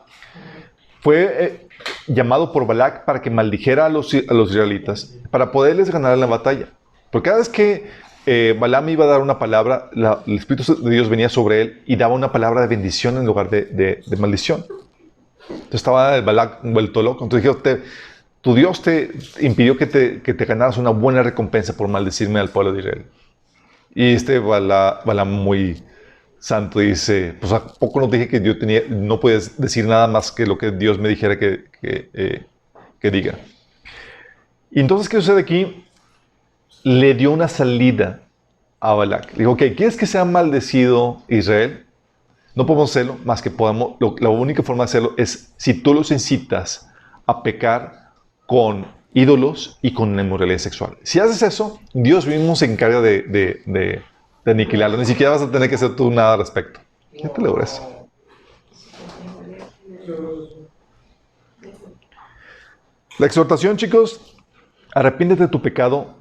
[SPEAKER 1] Fue llamado por Balac para que maldijera a los israelitas, para poderles ganar en la batalla. Porque cada vez que Balaam iba a dar una palabra, el Espíritu de Dios venía sobre él y daba una palabra de bendición en lugar de maldición. Entonces estaba el Balac vuelto loco. Entonces dijo, tu Dios te impidió que te ganaras una buena recompensa por maldecirme al pueblo de Israel. Y Balaam muy santo dice, pues ¿a poco no dije que yo no podías decir nada más que lo que Dios me dijera que diga? Y entonces, ¿qué sucede aquí? Le dio una salida a Balac. Le dijo, ok, ¿quieres que sea maldecido Israel? No podemos hacerlo, más que podamos, la única forma de hacerlo es si tú los incitas a pecar con ídolos y con la inmoralidad sexual. Si haces eso, Dios mismo se encarga de aniquilarlo. Ni siquiera vas a tener que hacer tú nada al respecto. ¿Qué te logras eso? La exhortación, chicos, arrepiéntete de tu pecado,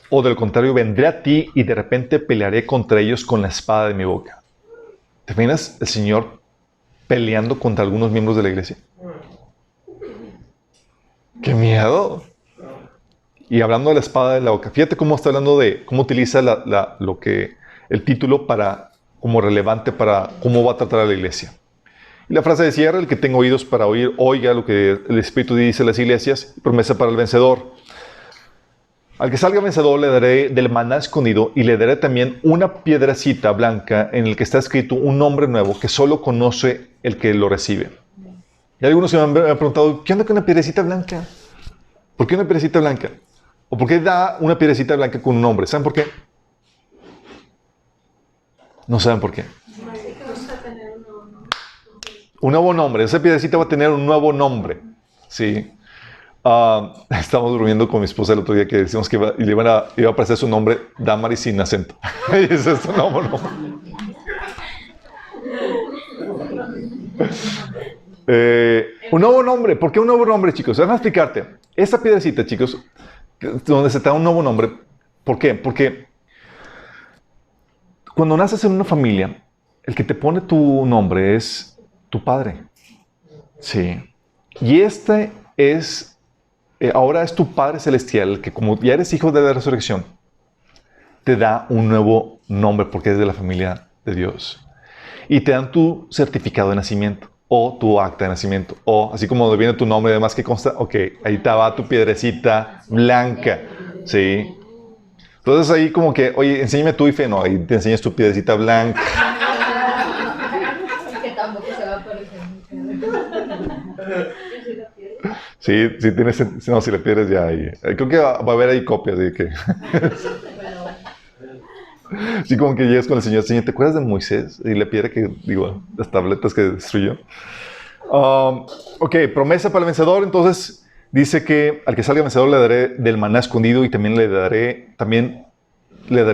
[SPEAKER 1] o del contrario, vendré a ti y de repente pelearé contra ellos con la espada de mi boca. ¿Te imaginas el Señor peleando contra algunos miembros de la iglesia? ¡Qué miedo! Y hablando de la espada de la boca, fíjate cómo está hablando de cómo utiliza el título como relevante para cómo va a tratar a la iglesia. Y la frase de cierre, el que tenga oídos para oír, oiga lo que el Espíritu dice a las iglesias, promesa para el vencedor. Al que salga vencedor le daré del maná escondido y le daré también una piedrecita blanca en el que está escrito un nombre nuevo que solo conoce el que lo recibe. Y algunos se me han preguntado, ¿qué onda con una piedrecita blanca? ¿Por qué una piedrecita blanca? ¿O por qué da una piedrecita blanca con un nombre? ¿Saben por qué? No saben por qué. Un nuevo nombre. Esa piedrecita va a tener un nuevo nombre. Sí. Estábamos durmiendo con mi esposa el otro día que decimos que iba a aparecer su nombre Damaris sin acento. Y ese es su nuevo nombre. Un nuevo nombre. ¿Por qué un nuevo nombre, chicos? Déjame explicarte. Esta piedrecita, chicos, donde se te da un nuevo nombre. ¿Por qué? Porque cuando naces en una familia, el que te pone tu nombre es tu padre. Sí. Y este es, ahora es tu Padre Celestial, que como ya eres hijo de la resurrección, te da un nuevo nombre porque es de la familia de Dios. Y te dan tu certificado de nacimiento o tu acta de nacimiento. O así como viene tu nombre, además que consta, ok, ahí te va tu piedrecita blanca. Sí. Entonces ahí como que, oye, enséñame tu IFE. No, ahí te enseñas tu piedrecita blanca.
[SPEAKER 2] Que tampoco se va a parecer mucho.
[SPEAKER 1] Sí, sí tienes, no, si le pierdes ya ahí. Creo que va a haber ahí copias de que... Sí, como que llegas con el Señor, ¿te acuerdas de Moisés? Y la piedra que, digo, las tabletas que destruyó. Ok, promesa para el vencedor. Entonces, dice que al que salga vencedor le daré del maná escondido y también le daré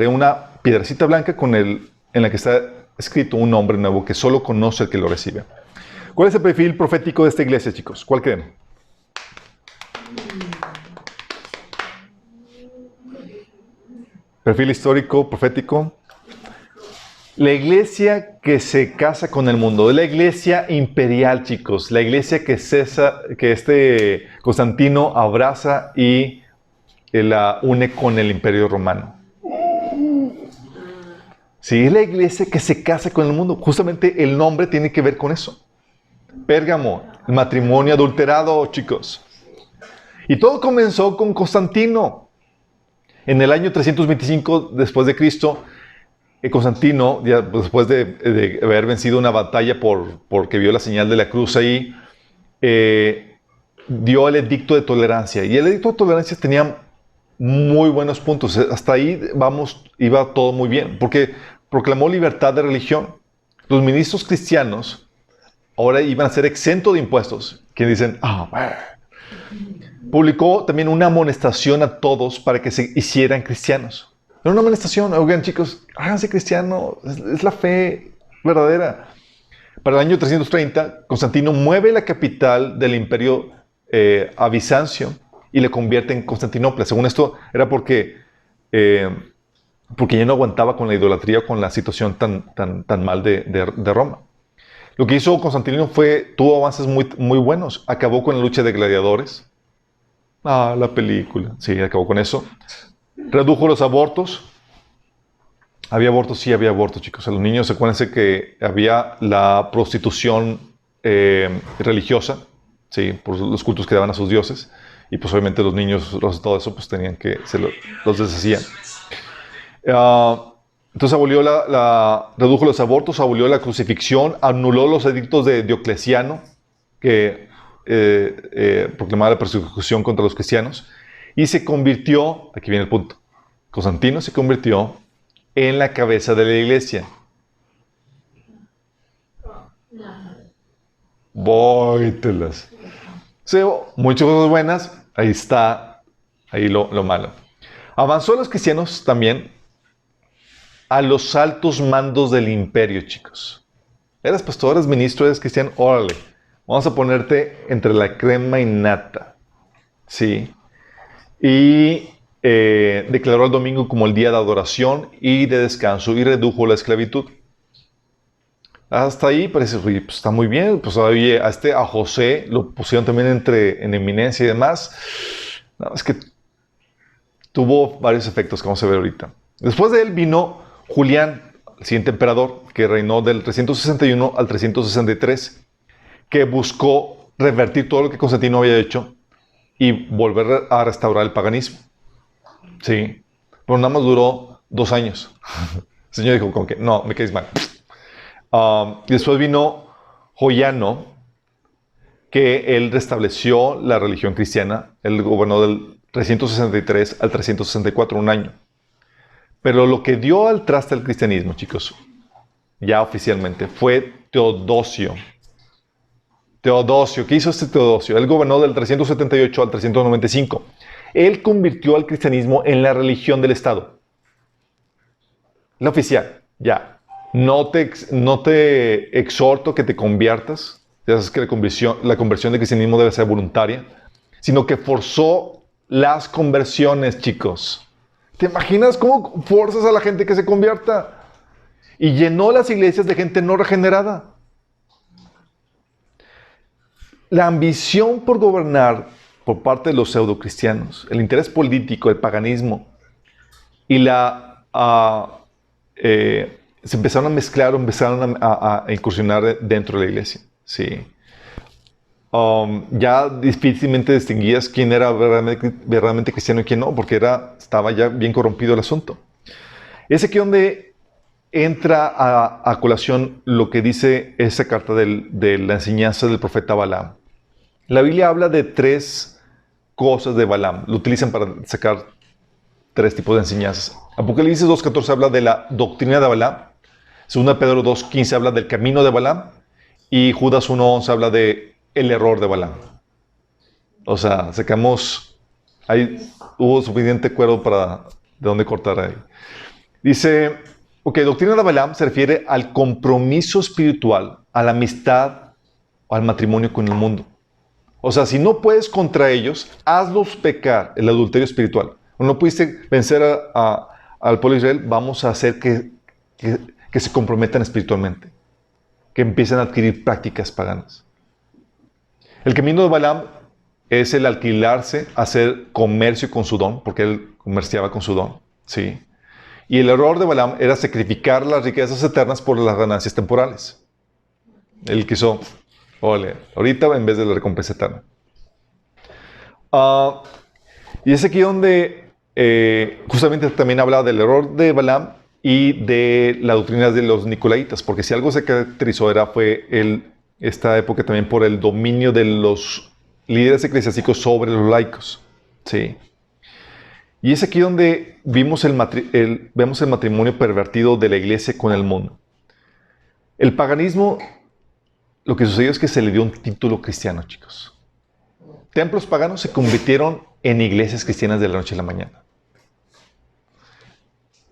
[SPEAKER 1] una piedrecita blanca en la que está escrito un nombre nuevo que solo conoce el que lo recibe. ¿Cuál es el perfil profético de esta iglesia, chicos? ¿Cuál creen? Perfil histórico, profético. La iglesia que se casa con el mundo, la iglesia imperial, chicos, la iglesia que Constantino abraza y la une con el imperio romano. Sí, es la iglesia que se casa con el mundo. Justamente el nombre tiene que ver con eso. Pérgamo, el matrimonio adulterado, chicos. Y todo comenzó con Constantino. En el año 325 después de Cristo, Constantino, ya después de haber vencido una batalla porque vio la señal de la cruz ahí, dio el edicto de tolerancia. Y el edicto de tolerancia tenía muy buenos puntos. Hasta ahí iba todo muy bien, porque proclamó libertad de religión. Los ministros cristianos ahora iban a ser exentos de impuestos. Que dicen, publicó también una amonestación a todos para que se hicieran cristianos. Era una amonestación. Oigan, chicos, háganse cristianos. Es la fe verdadera. Para el año 330, Constantino mueve la capital del imperio a Bizancio y le convierte en Constantinopla. Según esto, era porque ya no aguantaba con la idolatría, con la situación tan mal de Roma. Lo que hizo Constantino tuvo avances muy buenos. Acabó con la lucha de gladiadores. La película. Sí, acabó con eso. Redujo los abortos. Había abortos, sí, había abortos, chicos. A los niños, acuérdense que había la prostitución religiosa, sí, por los cultos que daban a sus dioses. Y pues obviamente los niños, todo eso, pues tenían que, los deshacían. Entonces redujo los abortos, abolió la crucifixión, anuló los edictos de Diocleciano, que proclamaba la persecución contra los cristianos, y se convirtió, aquí viene el punto, Constantino se convirtió en la cabeza de la iglesia. Vóytelas. Sí, muchas cosas buenas, ahí está, ahí lo malo. Avanzó a los cristianos también a los altos mandos del imperio, chicos. Eres pastor, eres ministro, eres cristiano, órale. Vamos a ponerte entre la crema y nata. Sí. Y declaró el domingo como el día de adoración y de descanso y redujo la esclavitud. Hasta ahí parece, oye, pues está muy bien. Pues oye, a José lo pusieron también en eminencia y demás. No, es que tuvo varios efectos que vamos a ver ahorita. Después de él vino Julián, el siguiente emperador, que reinó del 361 al 363, que buscó revertir todo lo que Constantino había hecho y volver a restaurar el paganismo. Sí, pero nada más duró 2 años. El Señor dijo como que, no, me quedéis mal. Y después vino Joiano, que él restableció la religión cristiana. Él gobernó del 363 al 364, un año. Pero lo que dio al traste al cristianismo, chicos, ya oficialmente, fue Teodosio. Teodosio, ¿qué hizo este Teodosio? Él gobernó del 378 al 395. Él convirtió al cristianismo en la religión del Estado. La oficial, ya. No te exhorto que te conviertas, Ya sabes que la conversión del cristianismo debe ser voluntaria, sino que forzó las conversiones, chicos. ¿Te imaginas cómo forzas a la gente que se convierta? Y llenó las iglesias de gente no regenerada. La ambición por gobernar por parte de los pseudocristianos, el interés político, el paganismo y se empezaron a mezclar, empezaron a incursionar dentro de la iglesia. Sí. Ya difícilmente distinguías quién era verdaderamente cristiano y quién no, porque estaba ya bien corrompido el asunto. Es aquí donde entra a colación lo que dice esa carta de la enseñanza del profeta Balaam. La Biblia habla de 3 cosas de Balaam. Lo utilizan para sacar 3 tipos de enseñanzas. Apocalipsis 2.14 habla de la doctrina de Balaam. 2 Pedro 2.15 habla del camino de Balaam. Y Judas 1.11 habla de el error de Balaam. O sea, hubo suficiente cuero de dónde cortar ahí. Dice, ok, doctrina de Balaam se refiere al compromiso espiritual, a la amistad o al matrimonio con el mundo. O sea, si no puedes contra ellos, hazlos pecar, el adulterio espiritual. O no pudiste vencer al pueblo de Israel, vamos a hacer que se comprometan espiritualmente, que empiecen a adquirir prácticas paganas. El camino de Balaam es el alquilarse, hacer comercio con su don, porque él comerciaba con su don, ¿sí? Y el error de Balaam era sacrificar las riquezas eternas por las ganancias temporales. Él quiso, ahorita en vez de la recompensa eterna. Y es aquí donde justamente también habla del error de Balaam y de la doctrina de los nicolaitas, porque si algo se caracterizó fue esta época también por el dominio de los líderes eclesiásticos sobre los laicos. Sí. Y es aquí donde vemos el matrimonio pervertido de la iglesia con el mundo. El paganismo, lo que sucedió es que se le dio un título cristiano, chicos. Templos paganos se convirtieron en iglesias cristianas de la noche a la mañana.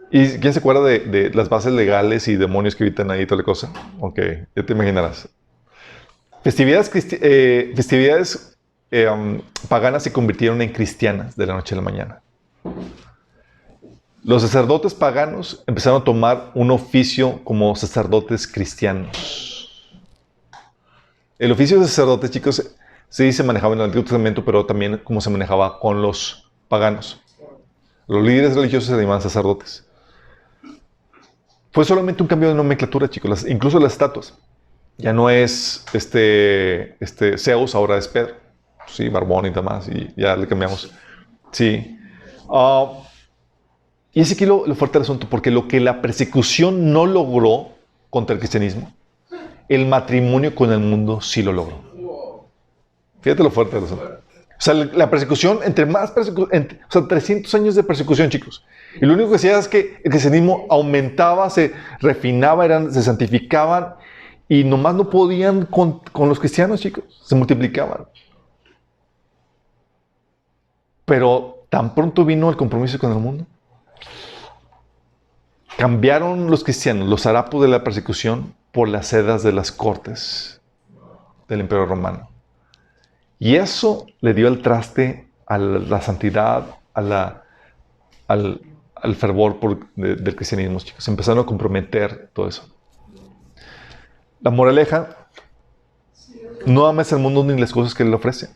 [SPEAKER 1] ¿Y quién se acuerda de las bases legales y demonios que habitan ahí y toda la cosa? Ok, ya te imaginarás. Festividades paganas se convirtieron en cristianas de la noche a la mañana. Los sacerdotes paganos empezaron a tomar un oficio como sacerdotes cristianos. El oficio de sacerdote, chicos, sí se manejaba en el Antiguo Testamento, pero también como se manejaba con los paganos. Los líderes religiosos se llamaban sacerdotes. Fue solamente un cambio de nomenclatura, chicos. Incluso las estatuas. Ya no es Zeus, ahora es Pedro. Sí, barbón y demás, y ya le cambiamos. Sí. Y es aquí lo fuerte del asunto, porque lo que la persecución no logró contra el cristianismo, el matrimonio con el mundo sí lo logró. Fíjate lo fuerte del asunto. O sea, la persecución, o sea, 300 años de persecución, chicos. Y lo único que hacía es que el cristianismo aumentaba, se refinaba, se santificaban, y nomás no podían con los cristianos, chicos. Se multiplicaban. Pero tan pronto vino el compromiso con el mundo. Cambiaron los cristianos los harapos de la persecución por las sedas de las cortes del Imperio Romano. Y eso le dio el traste a la santidad, al fervor del cristianismo, chicos. Empezaron a comprometer todo eso. La moraleja, no ames al mundo ni las cosas que él ofrece.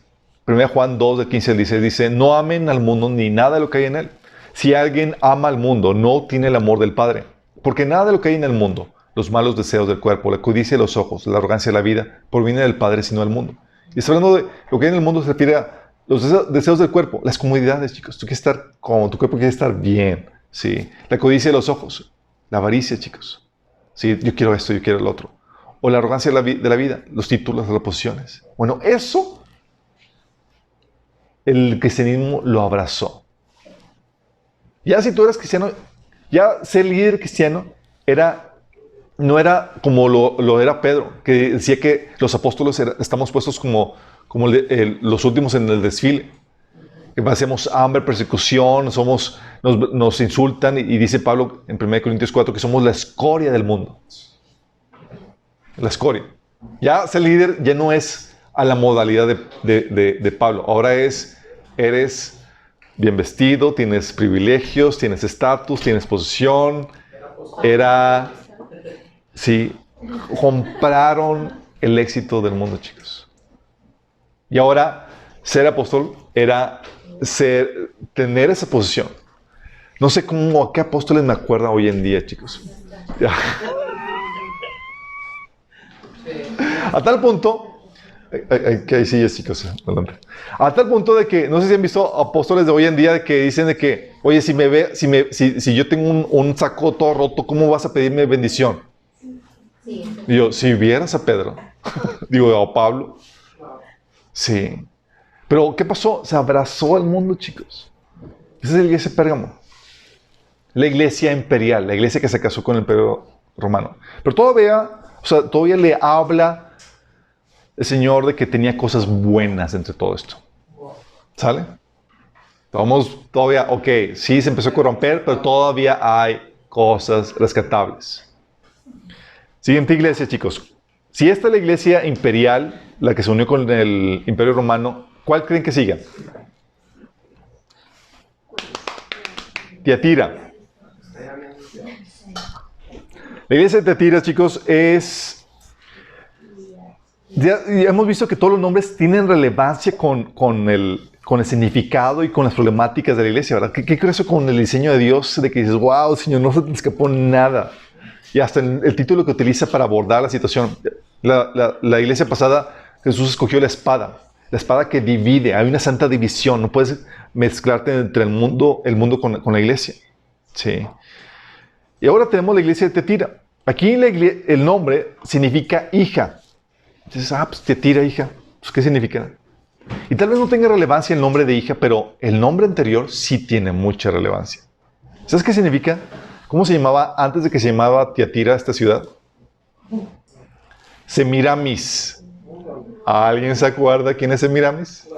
[SPEAKER 1] 1 Juan 2, del 15 al 16 dice, no amen al mundo ni nada de lo que hay en él. Si alguien ama al mundo, no tiene el amor del Padre. Porque nada de lo que hay en el mundo, los malos deseos del cuerpo, la codicia de los ojos, la arrogancia de la vida, proviene del Padre, sino del mundo. Y está hablando de lo que hay en el mundo, se refiere a los deseos del cuerpo, las comodidades, chicos. Tú quieres estar cómodo, tu cuerpo quiere estar bien. ¿Sí? La codicia de los ojos, la avaricia, chicos. ¿Sí? Yo quiero esto, yo quiero el otro. O la arrogancia de la vida, los títulos, las posiciones. Bueno, eso el cristianismo lo abrazó. Ya si tú eras cristiano, ya ser líder cristiano no era como lo era Pedro, que decía que los apóstoles estamos puestos como los últimos en el desfile. Que hacemos hambre, persecución, nos insultan, y dice Pablo en 1 Corintios 4 que somos la escoria del mundo. La escoria. Ya ser líder ya no es a la modalidad de Pablo. Ahora eres bien vestido, tienes privilegios, tienes estatus, tienes posición. Era, sí, compraron el éxito del mundo, chicos. Y ahora ser apóstol era tener esa posición. No sé cómo, a qué apóstoles me acuerdan hoy en día, chicos. Ya. A tal punto, que ahí sí, chicos, adelante. A tal punto de que, no sé si han visto apóstoles de hoy en día que dicen de que, oye, si yo tengo un saco todo roto, ¿cómo vas a pedirme bendición? Sí. Y yo, si vieras a Pedro, digo, a Pablo, sí. Pero, ¿qué pasó? Se abrazó al mundo, chicos. Esa es la iglesia de Pérgamo. La iglesia imperial, la iglesia que se casó con el imperio romano. Pero todavía le habla el Señor de que tenía cosas buenas entre todo esto. ¿Sale? Vamos todavía, ok, sí se empezó a corromper, pero todavía hay cosas rescatables. Siguiente iglesia, chicos. Si esta es la iglesia imperial, la que se unió con el imperio romano, ¿cuál creen que siga? Tiatira. La iglesia de Tiatira, chicos, ya hemos visto que todos los nombres tienen relevancia con el significado y con las problemáticas de la iglesia, ¿verdad? ¿Qué crees con el diseño de Dios? De que dices, wow, Señor, no se te escapó nada. Y hasta el título que utiliza para abordar la situación. La iglesia pasada, Jesús escogió la espada que divide. Hay una santa división. No puedes mezclarte entre el mundo con la iglesia. Sí. Y ahora tenemos la iglesia de Tiatira. Aquí el nombre significa hija. Dices, pues Tiatira, hija. Pues, ¿qué significa? Y tal vez no tenga relevancia el nombre de hija, pero el nombre anterior sí tiene mucha relevancia. ¿Sabes qué significa? ¿Cómo se llamaba antes de que se llamaba Tiatira esta ciudad? Semiramis. ¿Alguien se acuerda quién es Semiramis?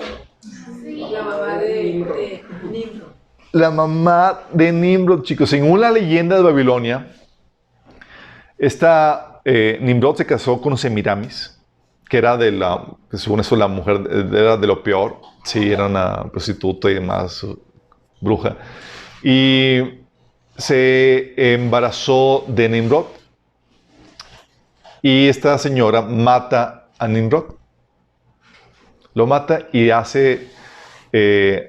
[SPEAKER 2] La mamá de Nimrod.
[SPEAKER 1] La mamá de Nimrod, chicos. Según la leyenda de Babilonia, Nimrod se casó con Semiramis, que era según eso, la mujer era de lo peor. Sí, era una prostituta y demás, bruja. Y se embarazó de Nimrod. Y esta señora mata a Nimrod. Lo mata y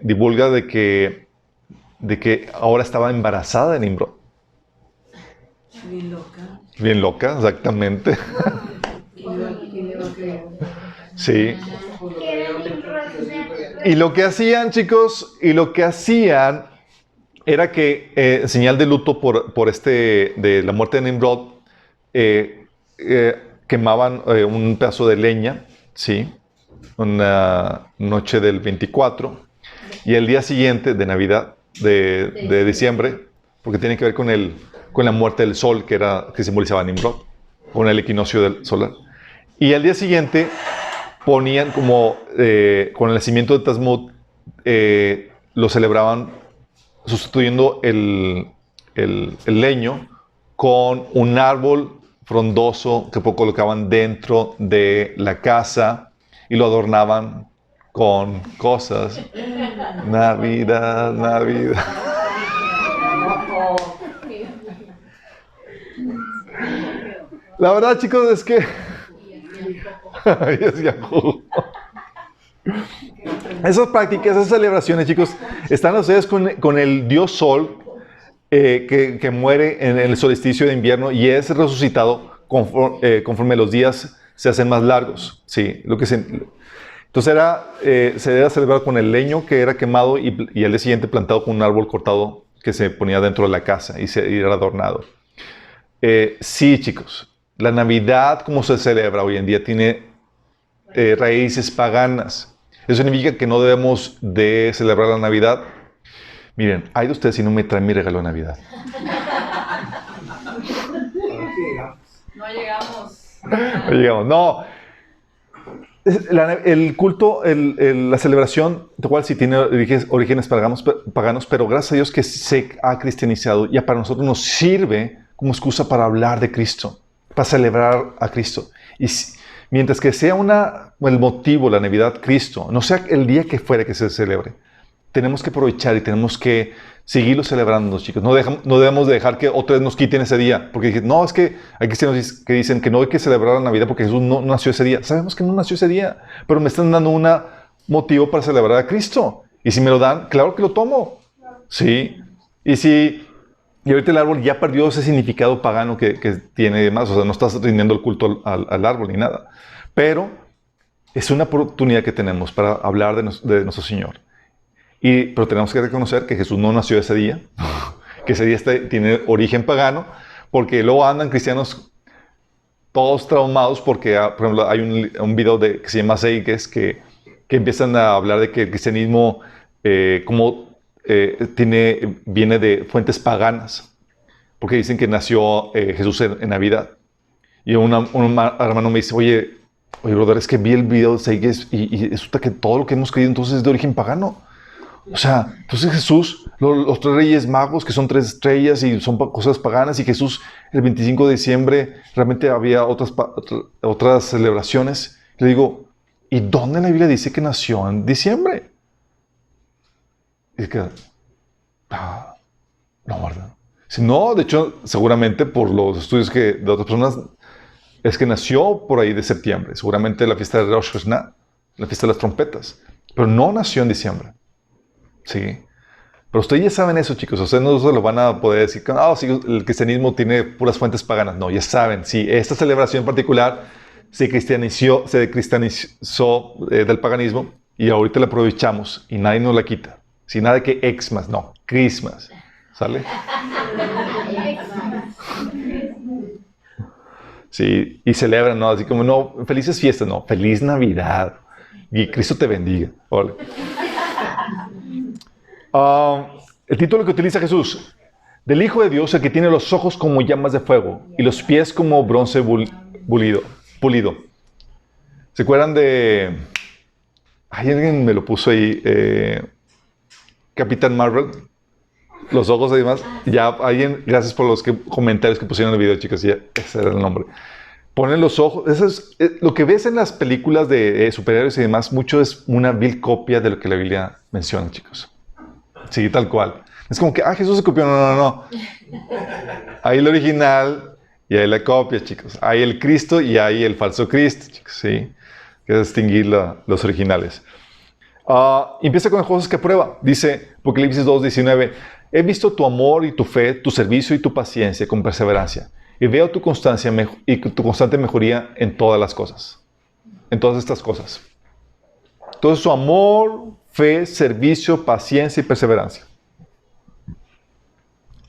[SPEAKER 1] divulga de que ahora estaba embarazada de Nimrod.
[SPEAKER 2] Bien loca.
[SPEAKER 1] Bien loca, exactamente. Sí. Y lo que hacían, chicos, era que, en señal de luto de la muerte de Nimrod, quemaban un pedazo de leña, ¿sí? Una noche del 24, y el día siguiente de Navidad, de diciembre, porque tiene que ver con la muerte del sol, que simbolizaba Nimrod, con el equinoccio del solar. Y al día siguiente ponían con el nacimiento de Tasmud, lo celebraban sustituyendo el leño con un árbol frondoso que colocaban dentro de la casa y lo adornaban con cosas. Navidad, Navidad. La verdad, chicos, es que esas prácticas, esas celebraciones, chicos, están asociadas con el dios Sol, que muere en el solsticio de invierno y es resucitado conforme los días se hacen más largos. Sí, entonces se debe celebrar con el leño que era quemado y al día siguiente plantado con un árbol cortado que se ponía dentro de la casa y era adornado. Sí, chicos, la Navidad, como se celebra hoy en día, tiene raíces paganas. Eso significa que no debemos de celebrar la Navidad. Miren, ay de ustedes si no me traen mi regalo de Navidad.
[SPEAKER 2] No llegamos.
[SPEAKER 1] No llegamos. No. El culto, la celebración, de cual sí tiene orígenes paganos, pero gracias a Dios que se ha cristianizado, ya para nosotros nos sirve como excusa para hablar de Cristo, para celebrar a Cristo. Y mientras que sea el motivo, la Navidad, Cristo, no sea el día que fuera que se celebre, tenemos que aprovechar y tenemos que seguirlo celebrando, chicos. No debemos de dejar que otra vez nos quiten ese día. Porque no, es que hay cristianos que dicen que no hay que celebrar la Navidad porque Jesús no nació ese día. Sabemos que no nació ese día, pero me están dando un motivo para celebrar a Cristo. Y si me lo dan, claro que lo tomo. Sí. Y ahorita el árbol ya perdió ese significado pagano que tiene más. O sea, no estás rindiendo el culto al árbol ni nada. Pero es una oportunidad que tenemos para hablar de nuestro Señor. Pero tenemos que reconocer que Jesús no nació ese día, que ese día tiene origen pagano, porque luego andan cristianos todos traumados porque, por ejemplo, hay un video que se llama Seiges que empiezan a hablar de que el cristianismo viene de fuentes paganas, porque dicen que nació Jesús en Navidad. Y un hermano me dice, oye, brother, es que vi el video de Seiges y resulta que todo lo que hemos creído entonces es de origen pagano. O sea, entonces Jesús, los 3 reyes magos, que son 3 estrellas y son cosas paganas, y Jesús el 25 de diciembre realmente había otras celebraciones. Le digo, ¿y dónde en la Biblia dice que nació en diciembre? Y que, no, ¿verdad? Si no, de hecho, seguramente por los estudios de otras personas, es que nació por ahí de septiembre. Seguramente la fiesta de Rosh Hashanah, la fiesta de las trompetas. Pero no nació en diciembre. Sí. Pero ustedes ya saben eso, chicos. Ustedes no se lo van a poder decir. Sí, el cristianismo tiene puras fuentes paganas. No, ya saben. Sí, esta celebración en particular se cristianizó del paganismo y ahorita la aprovechamos y nadie nos la quita. Sin nada de que Xmas, no, Christmas. ¿Sale? Sí, y celebran, ¿no? Así como, no, felices fiestas, no, feliz Navidad. Y Cristo te bendiga. Ole. El título que utiliza Jesús: del Hijo de Dios, el que tiene los ojos como llamas de fuego y los pies como bronce pulido. ¿Se acuerdan de... alguien me lo puso ahí, Capitán Marvel? Los ojos y demás. Ya, alguien, gracias por los comentarios que pusieron en el video, chicos. Ya, ese era el nombre. Ponen los ojos. Eso es, lo que ves en las películas de superhéroes y demás, mucho es una vil copia de lo que la Biblia menciona, chicos. Sí, tal cual. Es como que, Jesús se copió. No. Hay el original y hay la copia, chicos. Hay el Cristo y hay el falso Cristo, chicos. Sí. Hay que distinguir los originales. Empieza con las cosas que aprueba. Dice Apocalipsis 2:19. He visto tu amor y tu fe, tu servicio y tu paciencia con perseverancia. Y veo tu constancia y tu constante mejoría en todas las cosas. En todas estas cosas. Entonces, su amor, fe, servicio, paciencia y perseverancia.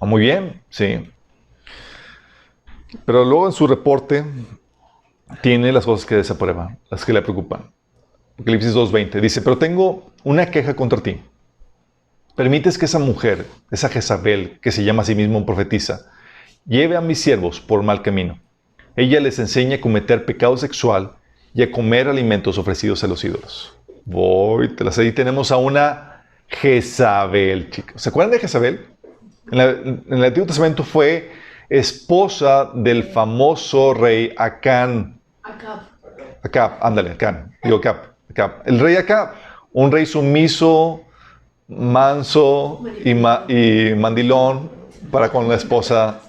[SPEAKER 1] Muy bien, sí. Pero luego en su reporte tiene las cosas que desaprueba, las que le preocupan. Apocalipsis 2:20 dice, pero tengo una queja contra ti. Permites que esa mujer, esa Jezabel, que se llama a sí misma profetisa, lleve a mis siervos por mal camino. Ella les enseña a cometer pecado sexual y a comer alimentos ofrecidos a los ídolos. Ahí tenemos a una Jezabel, chicos. ¿Se acuerdan de Jezabel? En el Antiguo Testamento fue esposa del famoso rey Acán. Acab, ándale, Acán. Digo Acab. El rey Acab, un rey sumiso, manso y mandilón para con la esposa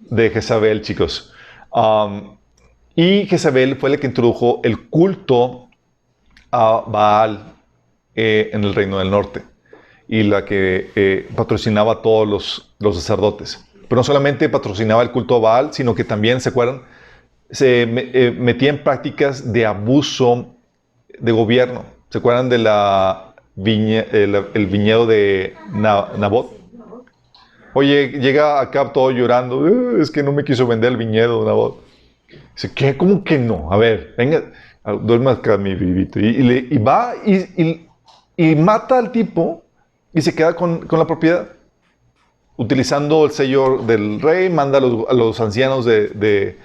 [SPEAKER 1] de Jezabel, chicos. Y Jezabel fue la que introdujo el culto a Baal en el reino del norte y la que patrocinaba a todos los sacerdotes. Pero no solamente patrocinaba el culto a Baal, sino que también, ¿se acuerdan? Se metía en prácticas de abuso de gobierno. ¿Se acuerdan de el viñedo de Nabot? Oye, llega acá todo llorando. Es que no me quiso vender el viñedo, Nabot. Dice, ¿qué? ¿Cómo que no? A ver, venga, duerme acá mi vivito. Y va y mata al tipo y se queda con la propiedad. Utilizando el sello del rey, manda a los ancianos de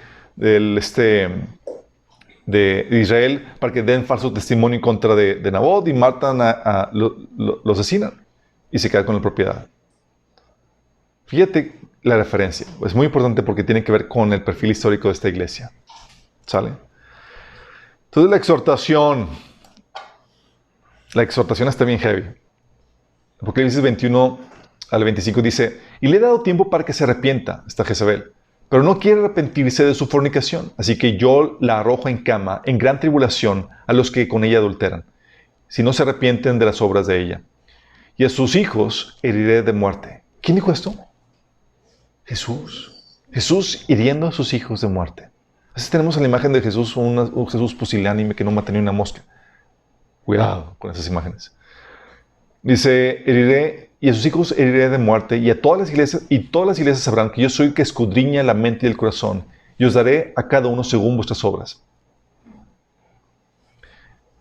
[SPEAKER 1] Israel para que den falso testimonio en contra de Nabot y matan lo asesinan y se queda con la propiedad. Fíjate la referencia. Es muy importante porque tiene que ver con el perfil histórico de esta iglesia. ¿Sale? Entonces la exhortación está bien heavy. Apocalipsis 21 al 25 dice, y le he dado tiempo para que se arrepienta, esta Jezabel, pero no quiere arrepentirse de su fornicación, así que yo la arrojo en cama, en gran tribulación, a los que con ella adulteran, si no se arrepienten de las obras de ella. Y a sus hijos heriré de muerte. ¿Quién dijo esto? Jesús. Jesús hiriendo a sus hijos de muerte. Así tenemos la imagen de Jesús, un Jesús pusilánime que no mata ni una mosca. Cuidado con esas imágenes. Dice, heriré, y a sus hijos heriré de muerte, y todas las iglesias sabrán que yo soy el que escudriña la mente y el corazón, y os daré a cada uno según vuestras obras.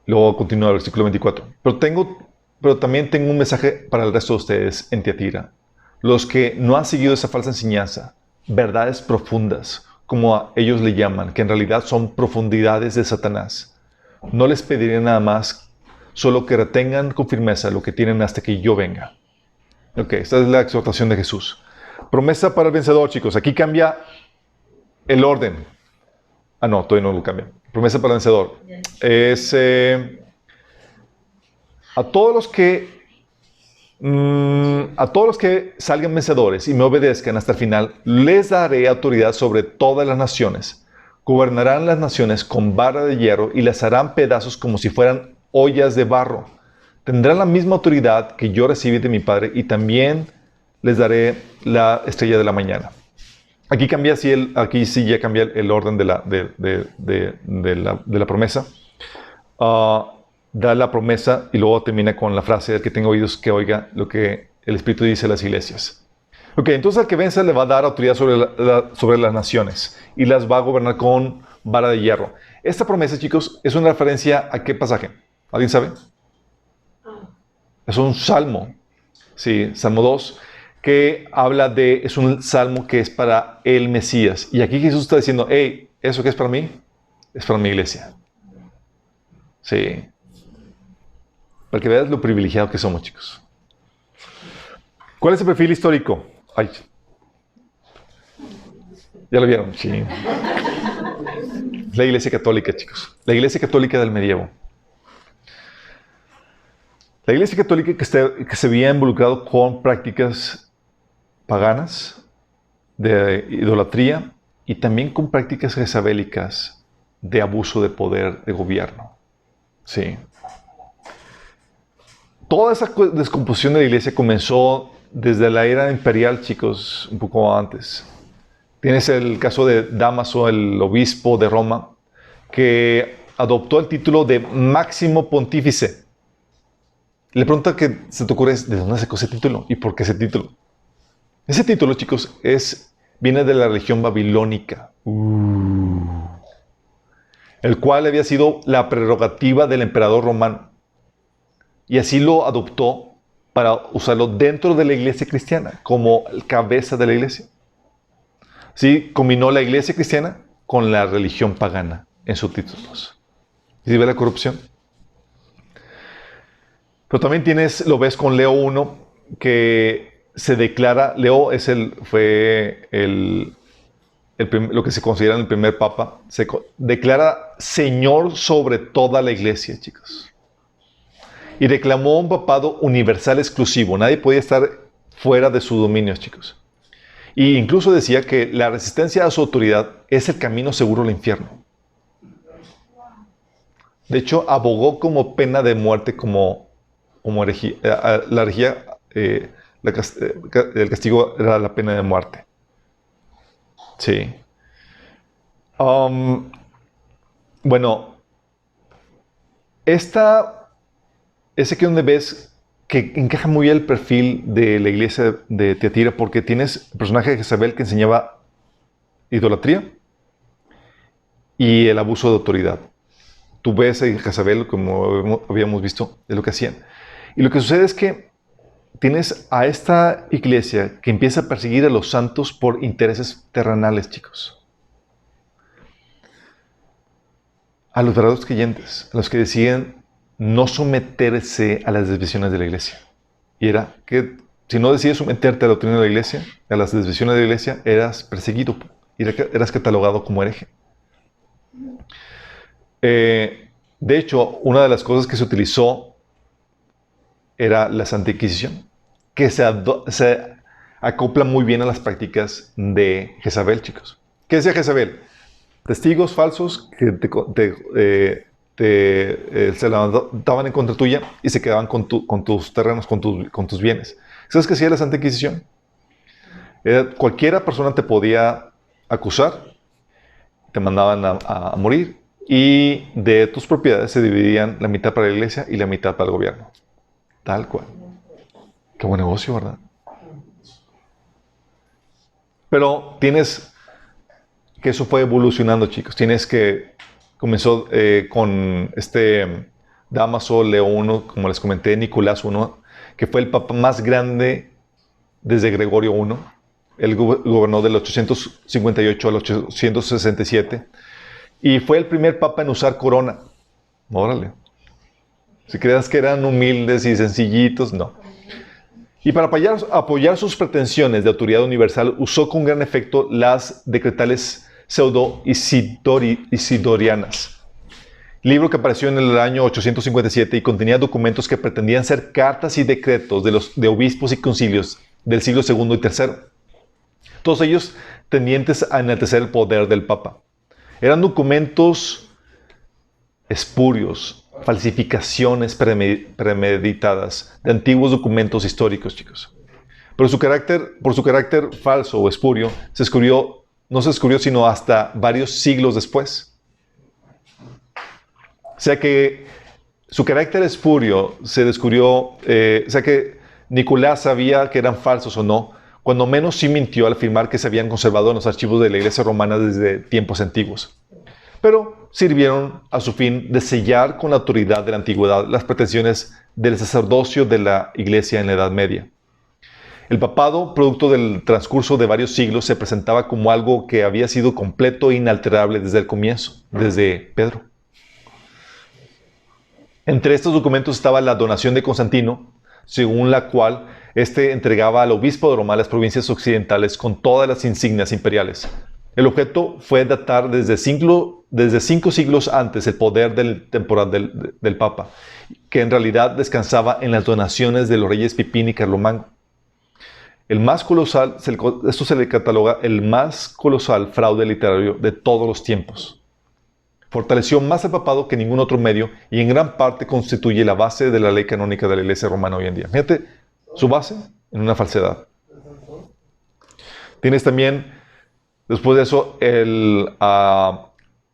[SPEAKER 1] Luego continúa el versículo 24. Pero también tengo un mensaje para el resto de ustedes en Tiatira, los que no han seguido esa falsa enseñanza, verdades profundas, como a ellos le llaman, que en realidad son profundidades de Satanás. No les pediré nada más, solo que retengan con firmeza lo que tienen hasta que yo venga. Ok, esta es la exhortación de Jesús. Promesa para el vencedor, chicos. Aquí cambia el orden. No, todavía no lo cambia. Promesa para el vencedor. Es a todos los que salgan vencedores y me obedezcan hasta el final, les daré autoridad sobre todas las naciones. Gobernarán las naciones con vara de hierro y las harán pedazos como si fueran ollas de barro. Tendrán la misma autoridad que yo recibí de mi Padre y también les daré la estrella de la mañana. Aquí sí ya cambia el orden de la promesa. Da la promesa y luego termina con la frase: el que tenga oídos que oiga lo que el Espíritu dice a las iglesias. Ok, entonces al que vence le va a dar autoridad sobre las naciones y las va a gobernar con vara de hierro. Esta promesa, chicos, es una referencia ¿a qué pasaje? ¿Alguien sabe? Es un salmo, sí, Salmo 2, que es un salmo que es para el Mesías. Y aquí Jesús está diciendo, hey, ¿eso qué es para mí? Es para mi iglesia. Sí. Para que veas lo privilegiado que somos, chicos. ¿Cuál es el perfil histórico? Ay. ¿Ya lo vieron? Sí. La Iglesia Católica, chicos. La Iglesia Católica del medievo. La Iglesia Católica que se había involucrado con prácticas paganas, de idolatría, y también con prácticas jezabélicas de abuso de poder de gobierno. Sí. Toda esa descomposición de la iglesia comenzó desde la era imperial, chicos, un poco antes. Tienes el caso de Dámaso, el obispo de Roma, que adoptó el título de máximo pontífice. La pregunta que se te ocurre es, ¿de dónde sacó ese título? ¿Y por qué ese título? Ese título, chicos, viene de la religión babilónica, el cual había sido la prerrogativa del emperador romano. Y así lo adoptó para usarlo dentro de la iglesia cristiana, como cabeza de la iglesia. Sí, combinó la iglesia cristiana con la religión pagana en sus títulos. ¿Sí ve la corrupción? Pero también lo ves con Leo I, que se declara, Leo fue lo que se considera el primer papa, se declara Señor sobre toda la iglesia, chicos. Y reclamó un papado universal exclusivo. Nadie podía estar fuera de su dominio, chicos. Y incluso decía que la resistencia a su autoridad es el camino seguro al infierno. De hecho, abogó como pena de muerte como herejía. La herejía, el castigo era la pena de muerte. Sí. Bueno, ese que donde ves que encaja muy bien el perfil de la iglesia de Tiatira, porque tienes el personaje de Jezabel que enseñaba idolatría y el abuso de autoridad. Tú ves a Jezabel, como habíamos visto, de lo que hacían. Y lo que sucede es que tienes a esta iglesia que empieza a perseguir a los santos por intereses terrenales, chicos. A los verdaderos creyentes, a los que deciden no someterse a las desviaciones de la iglesia. Y era que si no decides someterte a la doctrina de la iglesia, a las desviaciones de la iglesia, eras perseguido y eras catalogado como hereje. De hecho, una de las cosas que se utilizó era la Santa Inquisición, que se acopla muy bien a las prácticas de Jezabel, chicos. ¿Qué decía Jezabel? Testigos falsos que se levantaban en contra tuya y se quedaban con tus terrenos, con tus bienes. ¿Sabes qué hacía la Santa Inquisición? Cualquiera persona te podía acusar, te mandaban a morir, y de tus propiedades se dividían la mitad para la iglesia y la mitad para el gobierno. Tal cual. Qué buen negocio, ¿verdad? Pero que eso fue evolucionando, chicos. Comenzó con Dámaso León I, como les comenté, Nicolás I, que fue el papa más grande desde Gregorio I. Él gobernó del 858 al 867 y fue el primer papa en usar corona. Órale. Si creas que eran humildes y sencillitos, no. Y para apoyar sus pretensiones de autoridad universal, usó con gran efecto las decretales pseudo-isidorianas. Libro que apareció en el año 857 y contenía documentos que pretendían ser cartas y decretos de obispos y concilios del siglo II y III. Todos ellos tendientes a enaltecer el poder del Papa. Eran documentos espurios, falsificaciones premeditadas de antiguos documentos históricos, chicos. Pero por su carácter falso o espurio, no se descubrió sino hasta varios siglos después. O sea que su carácter espurio se descubrió, o sea que Nicolás sabía que eran falsos o no, cuando menos sí mintió al afirmar que se habían conservado en los archivos de la Iglesia romana desde tiempos antiguos. Pero sirvieron a su fin de sellar con la autoridad de la antigüedad las pretensiones del sacerdocio de la Iglesia en la Edad Media. El papado, producto del transcurso de varios siglos, se presentaba como algo que había sido completo e inalterable desde el comienzo, desde Pedro. Entre estos documentos estaba la donación de Constantino, según la cual éste entregaba al obispo de Roma las provincias occidentales con todas las insignias imperiales. El objeto fue datar desde 5 siglos antes el poder temporal del Papa, que en realidad descansaba en las donaciones de los reyes Pipín y Carlomagno. Esto se le cataloga el más colosal fraude literario de todos los tiempos. Fortaleció más el papado que ningún otro medio y en gran parte constituye la base de la ley canónica de la Iglesia romana hoy en día. Fíjate, su base en una falsedad. Tienes también, después de eso,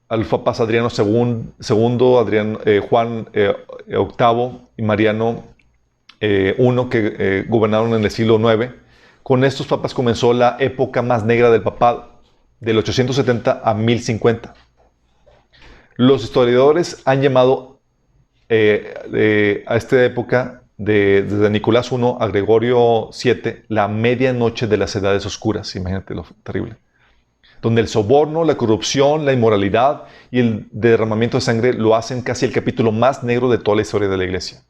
[SPEAKER 1] al papas Adriano II, Juan VIII y Mariano I, que gobernaron en el siglo IX. Con estos papas comenzó la época más negra del papado, del 870 a 1050. Los historiadores han llamado a esta época, desde Nicolás I a Gregorio VII, la medianoche de las edades oscuras. Imagínate lo terrible. Donde el soborno, la corrupción, la inmoralidad y el derramamiento de sangre lo hacen casi el capítulo más negro de toda la historia de la Iglesia.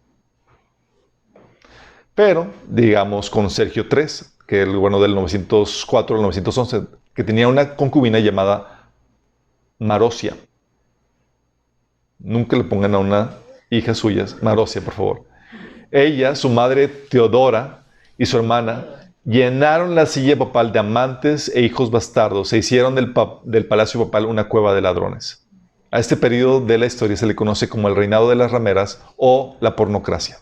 [SPEAKER 1] Pero, digamos, con Sergio III, que el gobierno del 904 al 911, que tenía una concubina llamada Marosia. Nunca le pongan a una hija suya Marosia, por favor. Ella, su madre Teodora y su hermana llenaron la silla papal de amantes e hijos bastardos. Se hicieron del palacio papal una cueva de ladrones. A este periodo de la historia se le conoce como el reinado de las rameras o la pornocracia.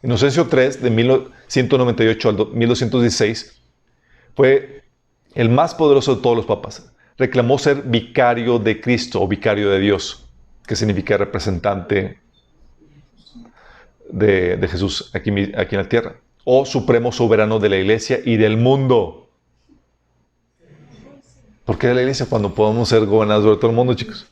[SPEAKER 1] Inocencio III, de 1198 al 1216, fue el más poderoso de todos los papas. Reclamó ser vicario de Cristo o vicario de Dios, que significa representante de Jesús aquí en la tierra, o supremo soberano de la Iglesia y del mundo. ¿Por qué de la Iglesia cuando podemos ser gobernadores de todo el mundo, chicos?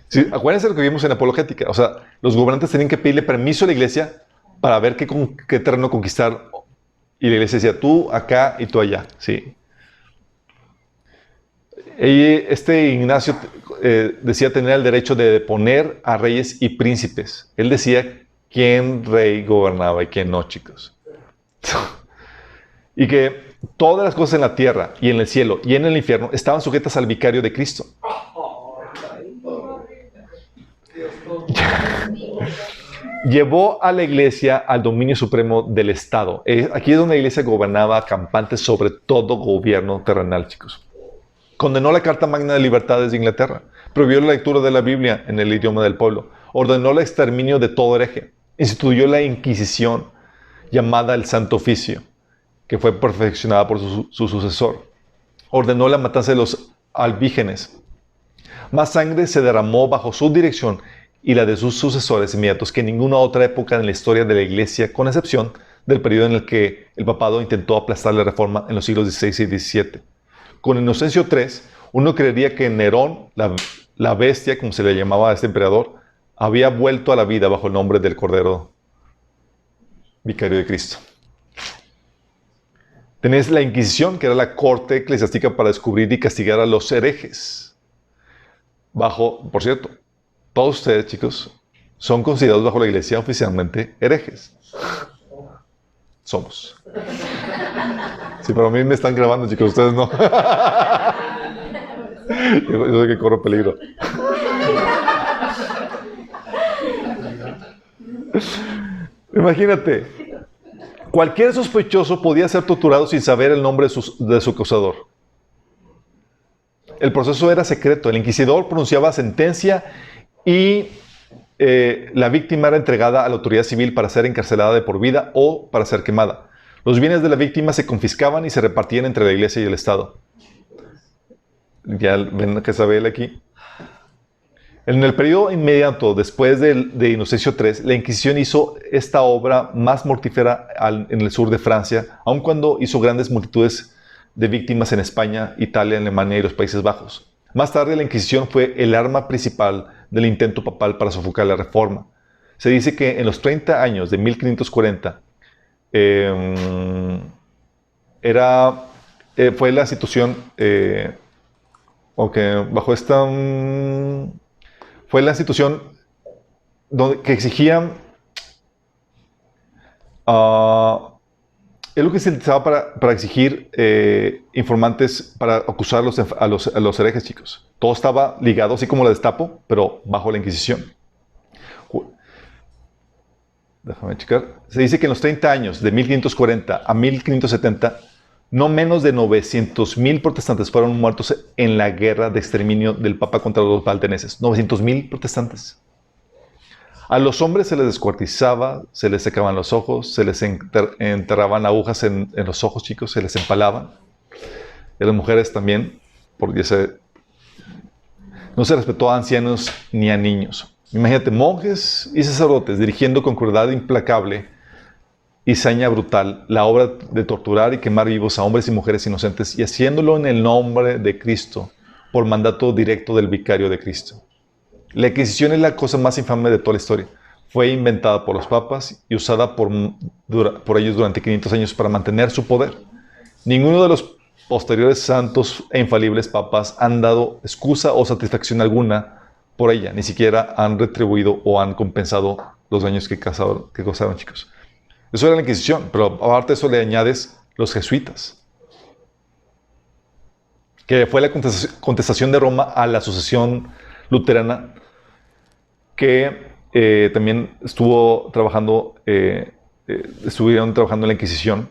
[SPEAKER 1] Sí, acuérdense de lo que vimos en apologética. O sea, los gobernantes tenían que pedirle permiso a la Iglesia para ver qué terreno conquistar. Y la Iglesia decía, tú acá y tú allá. Sí. Ignacio decía tener el derecho de deponer a reyes y príncipes. Él decía quién rey gobernaba y quién no, chicos. Y que todas las cosas en la tierra y en el cielo y en el infierno estaban sujetas al vicario de Cristo. Llevó a la iglesia al dominio supremo del Estado. Aquí es donde la iglesia gobernaba campante sobre todo gobierno terrenal, chicos. Condenó la Carta Magna de Libertades de Inglaterra. Prohibió la lectura de la Biblia en el idioma del pueblo. Ordenó el exterminio de todo hereje. Instituyó la Inquisición, llamada el Santo Oficio, que fue perfeccionada por su sucesor. Ordenó la matanza de los albígenes. Más sangre se derramó bajo su dirección y la de sus sucesores inmediatos que en ninguna otra época en la historia de la Iglesia, con excepción del periodo en el que el papado intentó aplastar la reforma en los siglos XVI y XVII. Con Inocencio III, uno creería que Nerón, la bestia, como se le llamaba a este emperador, había vuelto a la vida bajo el nombre del Cordero Vicario de Cristo. Tenés la Inquisición, que era la corte eclesiástica para descubrir y castigar a los herejes. Por cierto, todos ustedes, chicos, son considerados bajo la iglesia oficialmente herejes. Somos. Sí, pero a mí me están grabando, chicos, ustedes no. Yo sé que corro peligro. Imagínate, cualquier sospechoso podía ser torturado sin saber el nombre de su acusador. El proceso era secreto. El inquisidor pronunciaba sentencia y la víctima era entregada a la autoridad civil para ser encarcelada de por vida o para ser quemada. Los bienes de la víctima se confiscaban y se repartían entre la iglesia y el Estado. Ya ven que sabe él aquí. En el periodo inmediato después de Inocencio III, la Inquisición hizo esta obra más mortífera en el sur de Francia, aun cuando hizo grandes multitudes de víctimas en España, Italia, Alemania y los Países Bajos. Más tarde, la Inquisición fue el arma principal del intento papal para sofocar la reforma. Se dice que en los 30 años de 1540 fue la institución, bajo esta... fue la institución que exigía, es lo que se utilizaba para exigir informantes para acusar a los herejes, chicos. Todo estaba ligado, así como la Gestapo, pero bajo la Inquisición. Déjame checar. Se dice que en los 30 años, de 1540 a 1570, no menos de 900,000 protestantes fueron muertos en la guerra de exterminio del Papa contra los valdenses. 900,000 protestantes. A los hombres se les descuartizaba, se les secaban los ojos, se les enterraban agujas en los ojos, chicos, se les empalaban. Y a las mujeres también, porque no se respetó a ancianos ni a niños. Imagínate, monjes y sacerdotes dirigiendo con crueldad implacable y saña brutal la obra de torturar y quemar vivos a hombres y mujeres inocentes y haciéndolo en el nombre de Cristo, por mandato directo del vicario de Cristo. La Inquisición es la cosa más infame de toda la historia. Fue inventada por los papas y usada por ellos durante 500 años para mantener su poder. Ninguno de los posteriores santos e infalibles papas han dado excusa o satisfacción alguna por ella. Ni siquiera han retribuido o han compensado los daños que causaron, chicos. Eso era la Inquisición, pero aparte de eso le añades los jesuitas, que fue la contestación de Roma a la sucesión luterana, que también estuvieron trabajando en la Inquisición.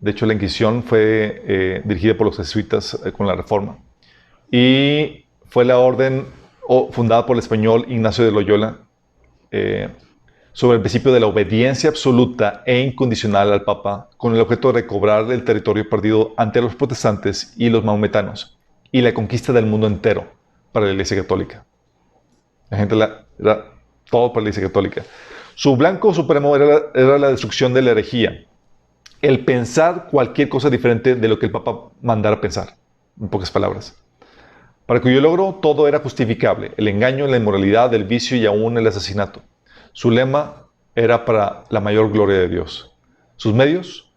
[SPEAKER 1] De hecho, la Inquisición fue dirigida por los jesuitas con la Reforma. Y fue la orden fundada por el español Ignacio de Loyola sobre el principio de la obediencia absoluta e incondicional al Papa, con el objeto de recobrar el territorio perdido ante los protestantes y los maometanos, y la conquista del mundo entero para la Iglesia Católica. La gente era todo para la Iglesia Católica. Su blanco supremo era la destrucción de la herejía, el pensar cualquier cosa diferente de lo que el Papa mandara pensar, en pocas palabras. Para cuyo logro todo era justificable, el engaño, la inmoralidad, el vicio y aún el asesinato. Su lema era para la mayor gloria de Dios. Sus medios,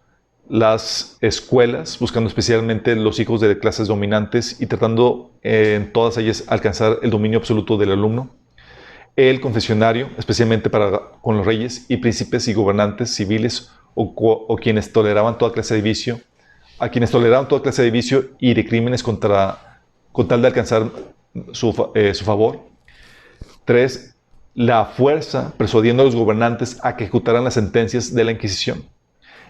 [SPEAKER 1] las escuelas, buscando especialmente los hijos de clases dominantes y tratando en todas ellas alcanzar el dominio absoluto del alumno. El confesionario, especialmente con los reyes y príncipes y gobernantes civiles o quienes toleraban toda clase de vicio, a quienes toleraban toda clase de vicio y de crímenes con tal de alcanzar su favor. 3. La fuerza persuadiendo a los gobernantes a que ejecutaran las sentencias de la Inquisición.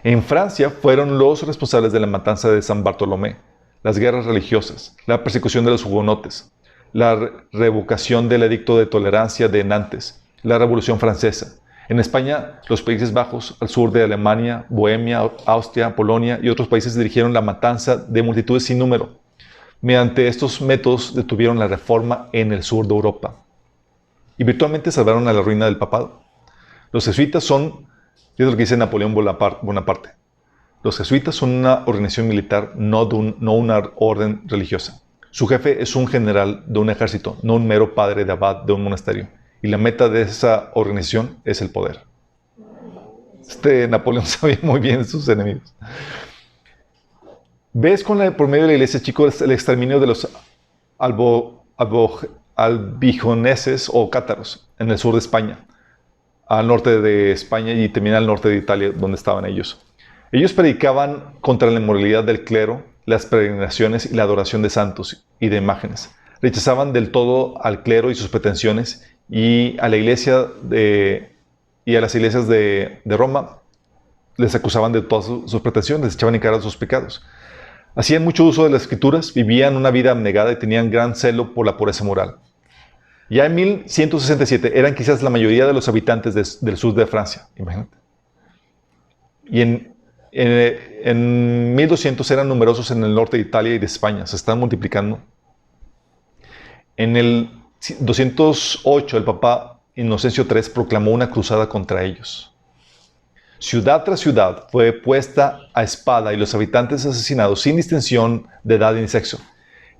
[SPEAKER 1] En Francia fueron los responsables de la matanza de San Bartolomé, las guerras religiosas, la persecución de los hugonotes, la revocación del edicto de tolerancia de Nantes, la Revolución Francesa. En España, los Países Bajos, al sur de Alemania, Bohemia, Austria, Polonia y otros países dirigieron la matanza de multitudes sin número. Mediante estos métodos detuvieron la reforma en el sur de Europa y virtualmente salvaron a la ruina del papado. Los jesuitas son, es lo que dice Napoleón Bonaparte, los jesuitas son una organización militar, no una orden religiosa. Su jefe es un general de un ejército, no un mero padre de abad de un monasterio. Y la meta de esa organización es el poder. Napoleón sabía muy bien de sus enemigos. ¿Ves por medio de la iglesia, chicos, el exterminio de los albigeneses o cátaros en el sur de España, al norte de España y también al norte de Italia, donde estaban ellos? Ellos predicaban contra la inmoralidad del clero, las peregrinaciones y la adoración de santos y de imágenes. Rechazaban del todo al clero y sus pretensiones, y a la iglesia y a las iglesias de Roma les acusaban de todas sus pretensiones, les echaban en cara sus pecados. Hacían mucho uso de las escrituras, vivían una vida abnegada y tenían gran celo por la pureza moral. Ya en 1167 eran quizás la mayoría de los habitantes del sur de Francia, imagínate. Y en 1200 eran numerosos en el norte de Italia y de España, se están multiplicando. En el 208 el Papa Inocencio III proclamó una cruzada contra ellos. Ciudad tras ciudad fue puesta a espada y los habitantes asesinados sin distinción de edad ni sexo.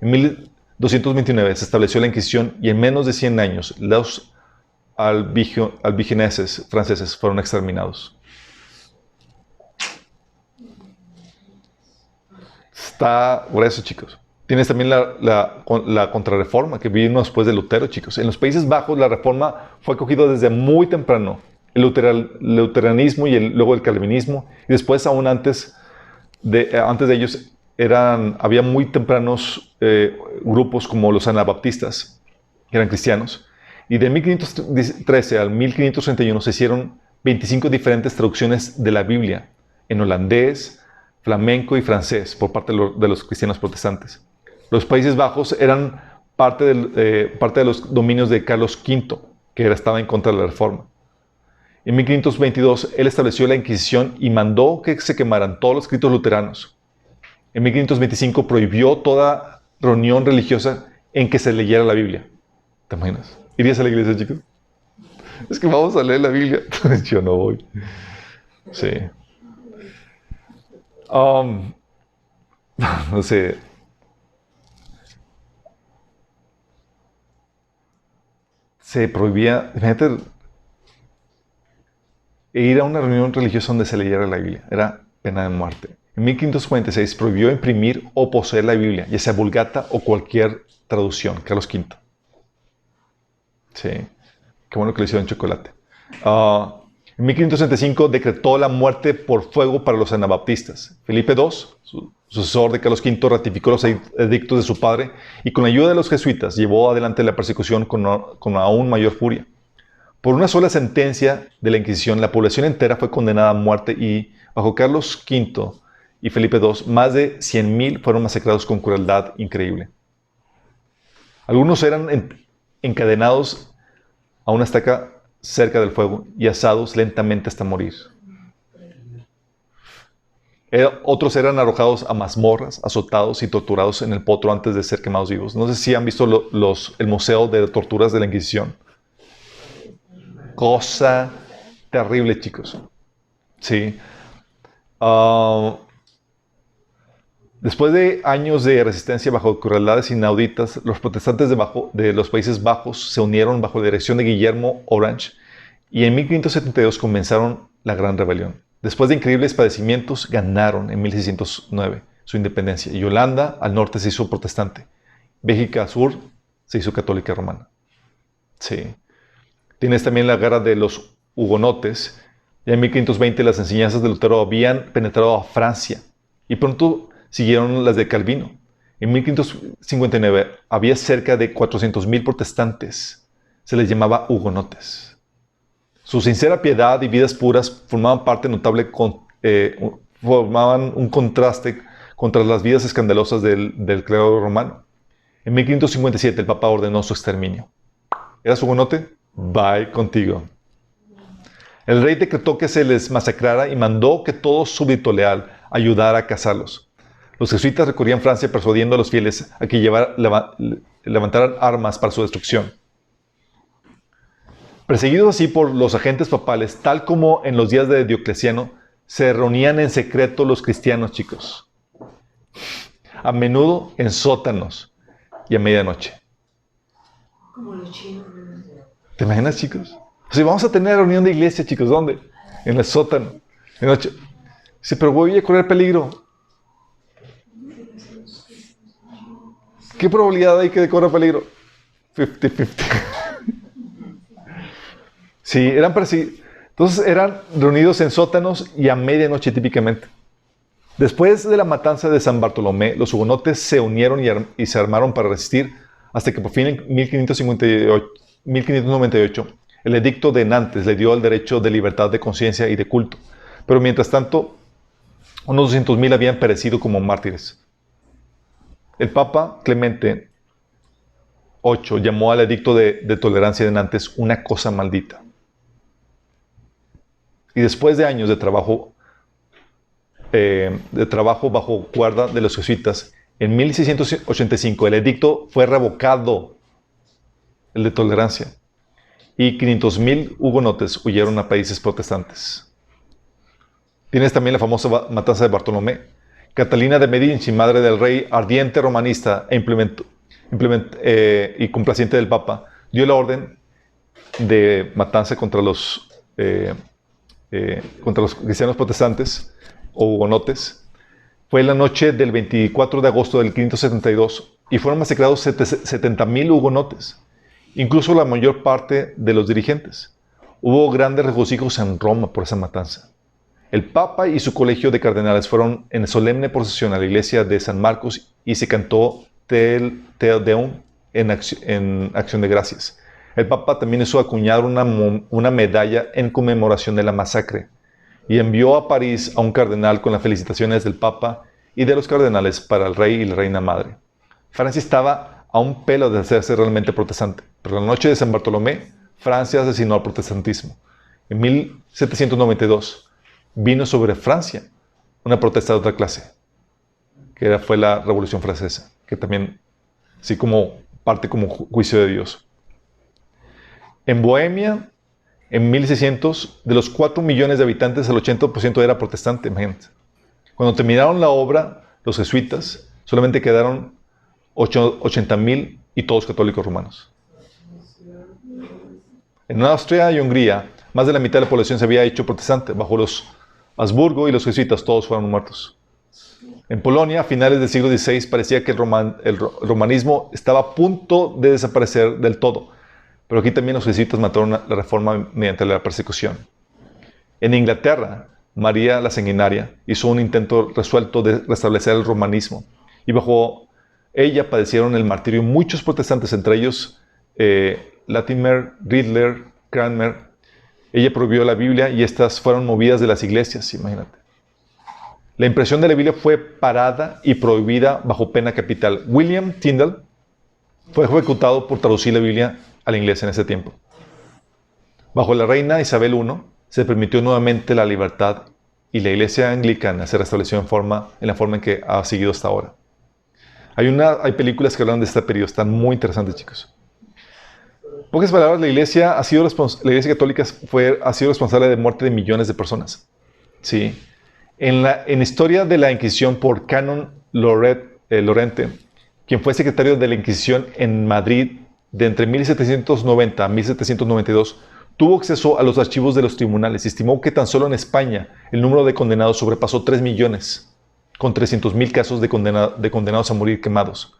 [SPEAKER 1] En 1229 se estableció la Inquisición y en menos de 100 años los albigeneses franceses fueron exterminados. Está grueso, chicos. Tienes también la contrarreforma que vino después de Lutero, chicos. En los Países Bajos la reforma fue acogida desde muy temprano. El luteranismo y luego el calvinismo. Y después, aún antes de ellos, había muy tempranos grupos como los anabaptistas, que eran cristianos. Y de 1513 al 1531 se hicieron 25 diferentes traducciones de la Biblia en holandés, flamenco y francés por parte de los cristianos protestantes. Los Países Bajos eran parte de los dominios de Carlos V, que estaba en contra de la reforma. En 1522, él estableció la Inquisición y mandó que se quemaran todos los escritos luteranos. En 1525 prohibió toda reunión religiosa en que se leyera la Biblia. ¿Te imaginas? ¿Irías a la iglesia, chicos? Es que vamos a leer la Biblia. Yo no voy. Sí. No sé. Se prohibía, imagínate, ir a una reunión religiosa donde se leyera la Biblia. Era pena de muerte. En 1546 prohibió imprimir o poseer la Biblia, ya sea Vulgata o cualquier traducción. Carlos V. Sí. Qué bueno que le hicieron chocolate. En 1565 decretó la muerte por fuego para los anabaptistas. Felipe II, sucesor de Carlos V, ratificó los edictos de su padre y con la ayuda de los jesuitas llevó adelante la persecución con aún mayor furia. Por una sola sentencia de la Inquisición, la población entera fue condenada a muerte y, bajo Carlos V y Felipe II, más de 100,000 fueron masacrados con crueldad increíble. Algunos eran encadenados a una estaca cerca del fuego y asados lentamente hasta morir. Otros eran arrojados a mazmorras, azotados y torturados en el potro antes de ser quemados vivos. No sé si han visto el Museo de Torturas de la Inquisición. Cosa terrible, chicos. Sí. Después de años de resistencia bajo crueldades inauditas, los protestantes de los Países Bajos se unieron bajo la dirección de Guillermo Orange y en 1572 comenzaron la Gran Rebelión. Después de increíbles padecimientos, ganaron en 1609 su independencia y Holanda al norte se hizo protestante. Bélgica al sur se hizo católica romana. Sí. Tienes también la guerra de los hugonotes. Ya en 1520 las enseñanzas de Lutero habían penetrado a Francia y pronto siguieron las de Calvino. En 1559 había cerca de 400,000 protestantes. se les llamaba hugonotes. Su sincera piedad y vidas puras formaban parte notable formaban un contraste contra las vidas escandalosas del clero romano. En 1557 el Papa ordenó su exterminio. ¿Eras hugonote? Bye contigo. El rey decretó que se les masacrara y mandó que todo súbdito leal ayudara a cazarlos. Los jesuitas recorrían Francia persuadiendo a los fieles a que levantaran armas para su destrucción. Perseguidos así por los agentes papales, tal como en los días de Diocleciano, se reunían en secreto los cristianos, chicos. A menudo en sótanos y a medianoche.
[SPEAKER 2] Como los chinos.
[SPEAKER 1] ¿Te imaginas, chicos? O sea, vamos a tener reunión de iglesia, chicos. ¿Dónde? En el sótano. En noche. Dice, pero voy a correr peligro. ¿Qué probabilidad hay que corra peligro? 50-50. Sí, eran perseguidos. Entonces eran reunidos en sótanos y a medianoche típicamente. Después de la matanza de San Bartolomé, los hugonotes se unieron y se armaron para resistir hasta que por fin en 1598 el edicto de Nantes le dio el derecho de libertad de conciencia y de culto. Pero mientras tanto, unos 200,000 habían perecido como mártires. El Papa Clemente VIII llamó al edicto de tolerancia de Nantes una cosa maldita. Y después de años de trabajo bajo guarda de los jesuitas, en 1685 el edicto fue revocado, el de tolerancia, y 500,000 hugonotes huyeron a países protestantes. Tienes también la famosa matanza de Bartolomé. Catalina de Medici, madre del rey ardiente romanista y complaciente del Papa, dio la orden de matanza contra los cristianos protestantes o hugonotes. Fue la noche del 24 de agosto del 572 y fueron masacrados 70,000 hugonotes, incluso la mayor parte de los dirigentes. Hubo grandes regocijos en Roma por esa matanza. El Papa y su colegio de cardenales fueron en solemne procesión a la iglesia de San Marcos y se cantó Te Deum en acción de gracias. El Papa también hizo acuñar una medalla en conmemoración de la masacre y envió a París a un cardenal con las felicitaciones del Papa y de los cardenales para el rey y la reina madre. Francia estaba a un pelo de hacerse realmente protestante, pero la noche de San Bartolomé, Francia asesinó al protestantismo. En 1792 vino sobre Francia una protesta de otra clase, que fue la Revolución Francesa, que también, así como parte como juicio de Dios. En Bohemia, en 1600, de los 4 millones de habitantes, el 80% era protestante, imagínate. Cuando terminaron la obra, los jesuitas, solamente quedaron 80,000 y todos católicos romanos. En Austria y Hungría, más de la mitad de la población se había hecho protestante. Bajo los Habsburgo y los jesuitas, todos fueron muertos. En Polonia, a finales del siglo XVI, parecía que el romanismo estaba a punto de desaparecer del todo. Pero aquí también los jesuitas mataron la reforma mediante la persecución. En Inglaterra, María la Sanguinaria hizo un intento resuelto de restablecer el romanismo. Y bajo ella padecieron el martirio muchos protestantes, entre ellos Latimer, Riddler, Cranmer. Ella prohibió la Biblia y estas fueron movidas de las iglesias, imagínate. La impresión de la Biblia fue parada y prohibida bajo pena capital. William Tyndale fue ejecutado por traducir la Biblia al inglés en ese tiempo. Bajo la reina Isabel I se permitió nuevamente la libertad y la iglesia anglicana se restableció en la forma en que ha seguido hasta ahora. Hay películas que hablan de este periodo, están muy interesantes, chicos. En pocas palabras, la iglesia católica ha sido responsable de muerte de millones de personas. Sí. En la historia de la Inquisición por Canon Lorente, quien fue secretario de la Inquisición en Madrid de entre 1790 a 1792, tuvo acceso a los archivos de los tribunales y estimó que tan solo en España el número de condenados sobrepasó 3 millones, con 300,000 casos de condenados a morir quemados.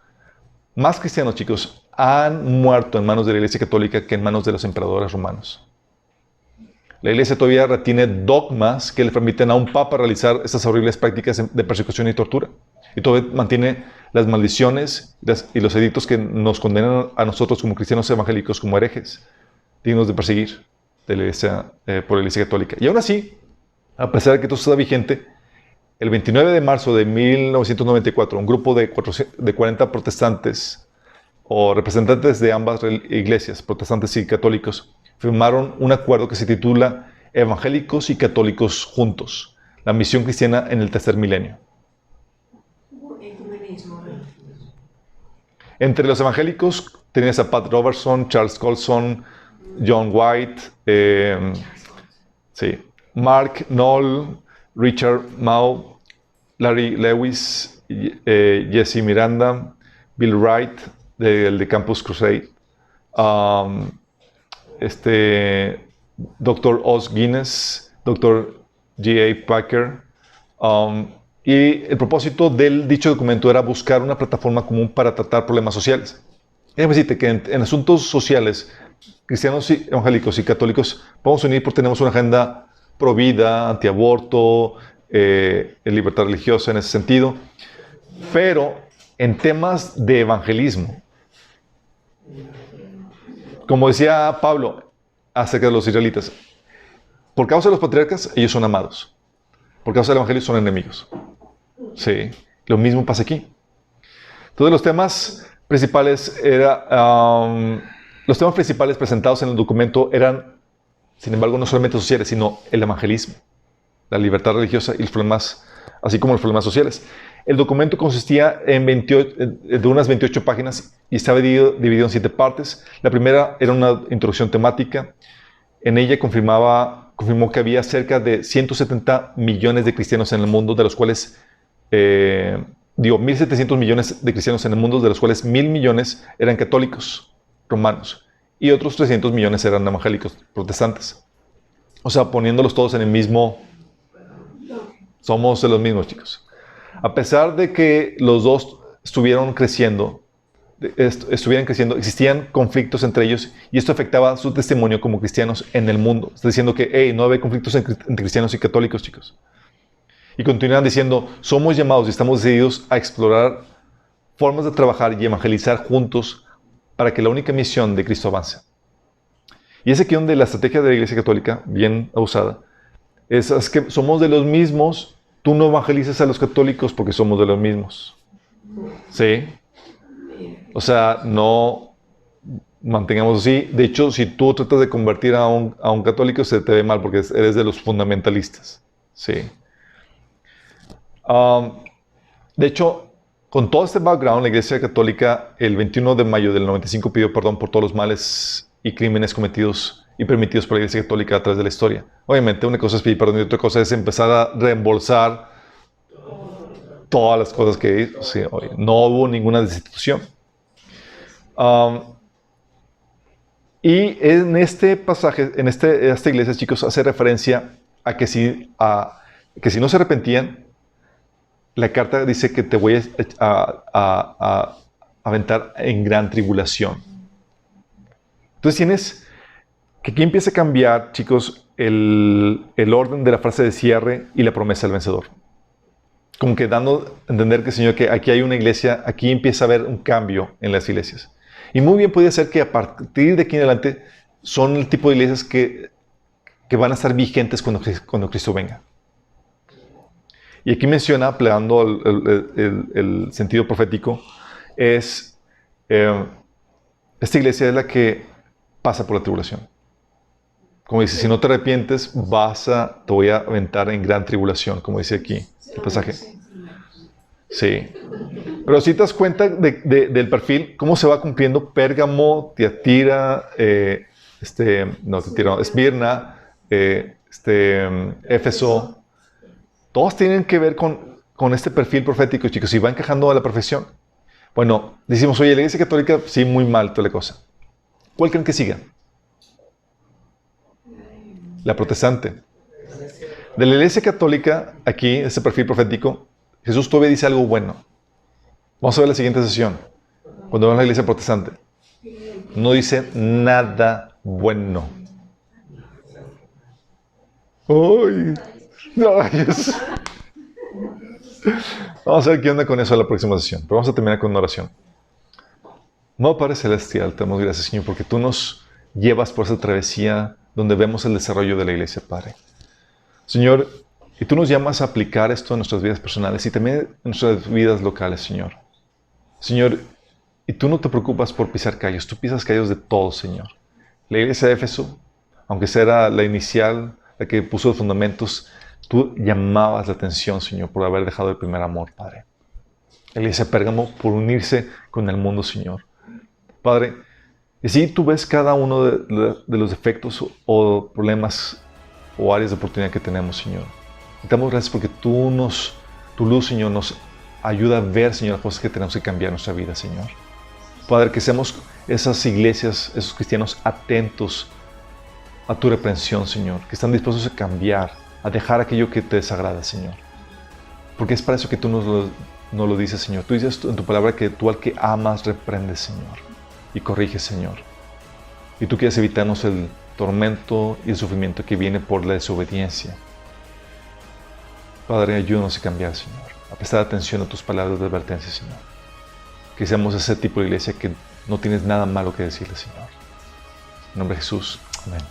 [SPEAKER 1] Más cristianos, chicos, han muerto en manos de la Iglesia Católica que en manos de los emperadores romanos. La Iglesia todavía retiene dogmas que le permiten a un papa realizar estas horribles prácticas de persecución y tortura. y todavía mantiene las maldiciones y los edictos que nos condenan a nosotros como cristianos evangélicos como herejes, dignos de perseguir por la Iglesia Católica. Y aún así, a pesar de que todo está vigente, el 29 de marzo de 1994, un grupo de 40 protestantes o representantes de ambas iglesias, protestantes y católicos, firmaron un acuerdo que se titula Evangélicos y Católicos Juntos, la misión cristiana en el tercer milenio.
[SPEAKER 2] Ecumenismo, ¿no?
[SPEAKER 1] Entre los evangélicos tenías a Pat Robertson, Charles Colson, John White, sí, Mark Knoll, Richard Mao, Larry Lewis, Jesse Miranda, Bill Wright, de Campus Crusade, Dr. Os Guinness, Dr. G.A. Packer. Y el propósito del dicho documento era buscar una plataforma común para tratar problemas sociales. Déjame decirte que en asuntos sociales, cristianos y evangélicos y católicos podemos unir porque tenemos una agenda pro vida, antiaborto, libertad religiosa en ese sentido. Pero en temas de evangelismo, como decía Pablo acerca de los israelitas, por causa de los patriarcas, ellos son amados. Por causa del evangelio, son enemigos. Sí, lo mismo pasa aquí. Entonces, los temas principales presentados en el documento eran, sin embargo, no solamente sociales, sino el evangelismo, la libertad religiosa y los problemas, así como los problemas sociales. El documento consistía de unas 28 páginas y estaba dividido en 7 partes. La primera era una introducción temática. En ella confirmó que había cerca de 170 millones de cristianos en el mundo, de los cuales, 1.700 millones de cristianos en el mundo, de los cuales 1.000 millones eran católicos romanos y otros 300 millones eran evangélicos protestantes. O sea, poniéndolos todos en el mismo, somos de los mismos, chicos. A pesar de que los dos estuvieran creciendo, existían conflictos entre ellos y esto afectaba su testimonio como cristianos en el mundo. Está diciendo que no había conflictos entre cristianos y católicos, chicos. Y continúan diciendo, somos llamados y estamos decididos a explorar formas de trabajar y evangelizar juntos para que la única misión de Cristo avance. Y es aquí donde la estrategia de la Iglesia Católica, bien usada, es que somos de los mismos. Tú no evangelices a los católicos porque somos de los mismos. ¿Sí? O sea, no mantengamos así. De hecho, si tú tratas de convertir a un católico, se te ve mal porque eres de los fundamentalistas. ¿Sí? De hecho, con todo este background, la Iglesia Católica, el 21 de mayo del 95, pidió perdón por todos los males y crímenes cometidos y permitidos por la Iglesia Católica a través de la historia. Obviamente, una cosa es pedir perdón y otra cosa es empezar a reembolsar todas las cosas que hizo. Sí, no hubo ninguna destitución. Y en este pasaje, esta iglesia, chicos, hace referencia a que si no se arrepentían, la carta dice que te voy a aventar en gran tribulación. Entonces tienes que aquí empieza a cambiar, chicos, el orden de la frase de cierre y la promesa del vencedor. Como que dando a entender que, Señor, que aquí hay una iglesia, aquí empieza a haber un cambio en las iglesias. Y muy bien puede ser que a partir de aquí en adelante son el tipo de iglesias que van a estar vigentes cuando Cristo venga. Y aquí menciona, aplicando el sentido profético, esta iglesia es la que pasa por la tribulación. Como dice, si no te arrepientes, te voy a aventar en gran tribulación, como dice aquí el pasaje. Sí. Pero si te das cuenta del perfil, cómo se va cumpliendo Pérgamo, Tiatira, Esmirna, Éfeso, todos tienen que ver con este perfil profético, chicos, y va encajando a la perfección. Bueno, decimos, oye, la Iglesia Católica, sí, muy mal toda la cosa. ¿Cuál creen que siga? La protestante. De la Iglesia Católica, aquí, este perfil profético, Jesús todavía dice algo bueno. Vamos a ver la siguiente sesión. Cuando vemos la Iglesia protestante, no dice nada bueno. ¡Ay! ¡Ay! Vamos a ver qué onda con eso en la próxima sesión. Pero vamos a terminar con una oración. Amado Padre Celestial, te damos gracias, Señor, porque tú nos llevas por esa travesía donde vemos el desarrollo de la iglesia, Padre. Señor, y tú nos llamas a aplicar esto en nuestras vidas personales y también en nuestras vidas locales, Señor. Señor, y tú no te preocupas por pisar callos, tú pisas callos de todo, Señor. La iglesia de Éfeso, aunque sea la inicial, la que puso los fundamentos, tú llamabas la atención, Señor, por haber dejado el primer amor, Padre. La iglesia de Pérgamo por unirse con el mundo, Señor. Padre, y si tú ves cada uno de los defectos o problemas o áreas de oportunidad que tenemos, Señor. Te damos gracias porque tu luz, Señor, nos ayuda a ver, Señor, las cosas que tenemos que cambiar en nuestra vida, Señor. Padre, que seamos esas iglesias, esos cristianos atentos a tu reprensión, Señor, que están dispuestos a cambiar, a dejar aquello que te desagrada, Señor. Porque es para eso que tú nos lo dices, Señor. Tú dices en tu palabra que tú al que amas reprendes, Señor, y corriges, Señor. Y tú quieres evitarnos el tormento y el sufrimiento que viene por la desobediencia. Padre, ayúdanos a cambiar, Señor, a prestar atención a tus palabras de advertencia, Señor. Que seamos ese tipo de iglesia que no tienes nada malo que decirle, Señor. En nombre de Jesús. Amén.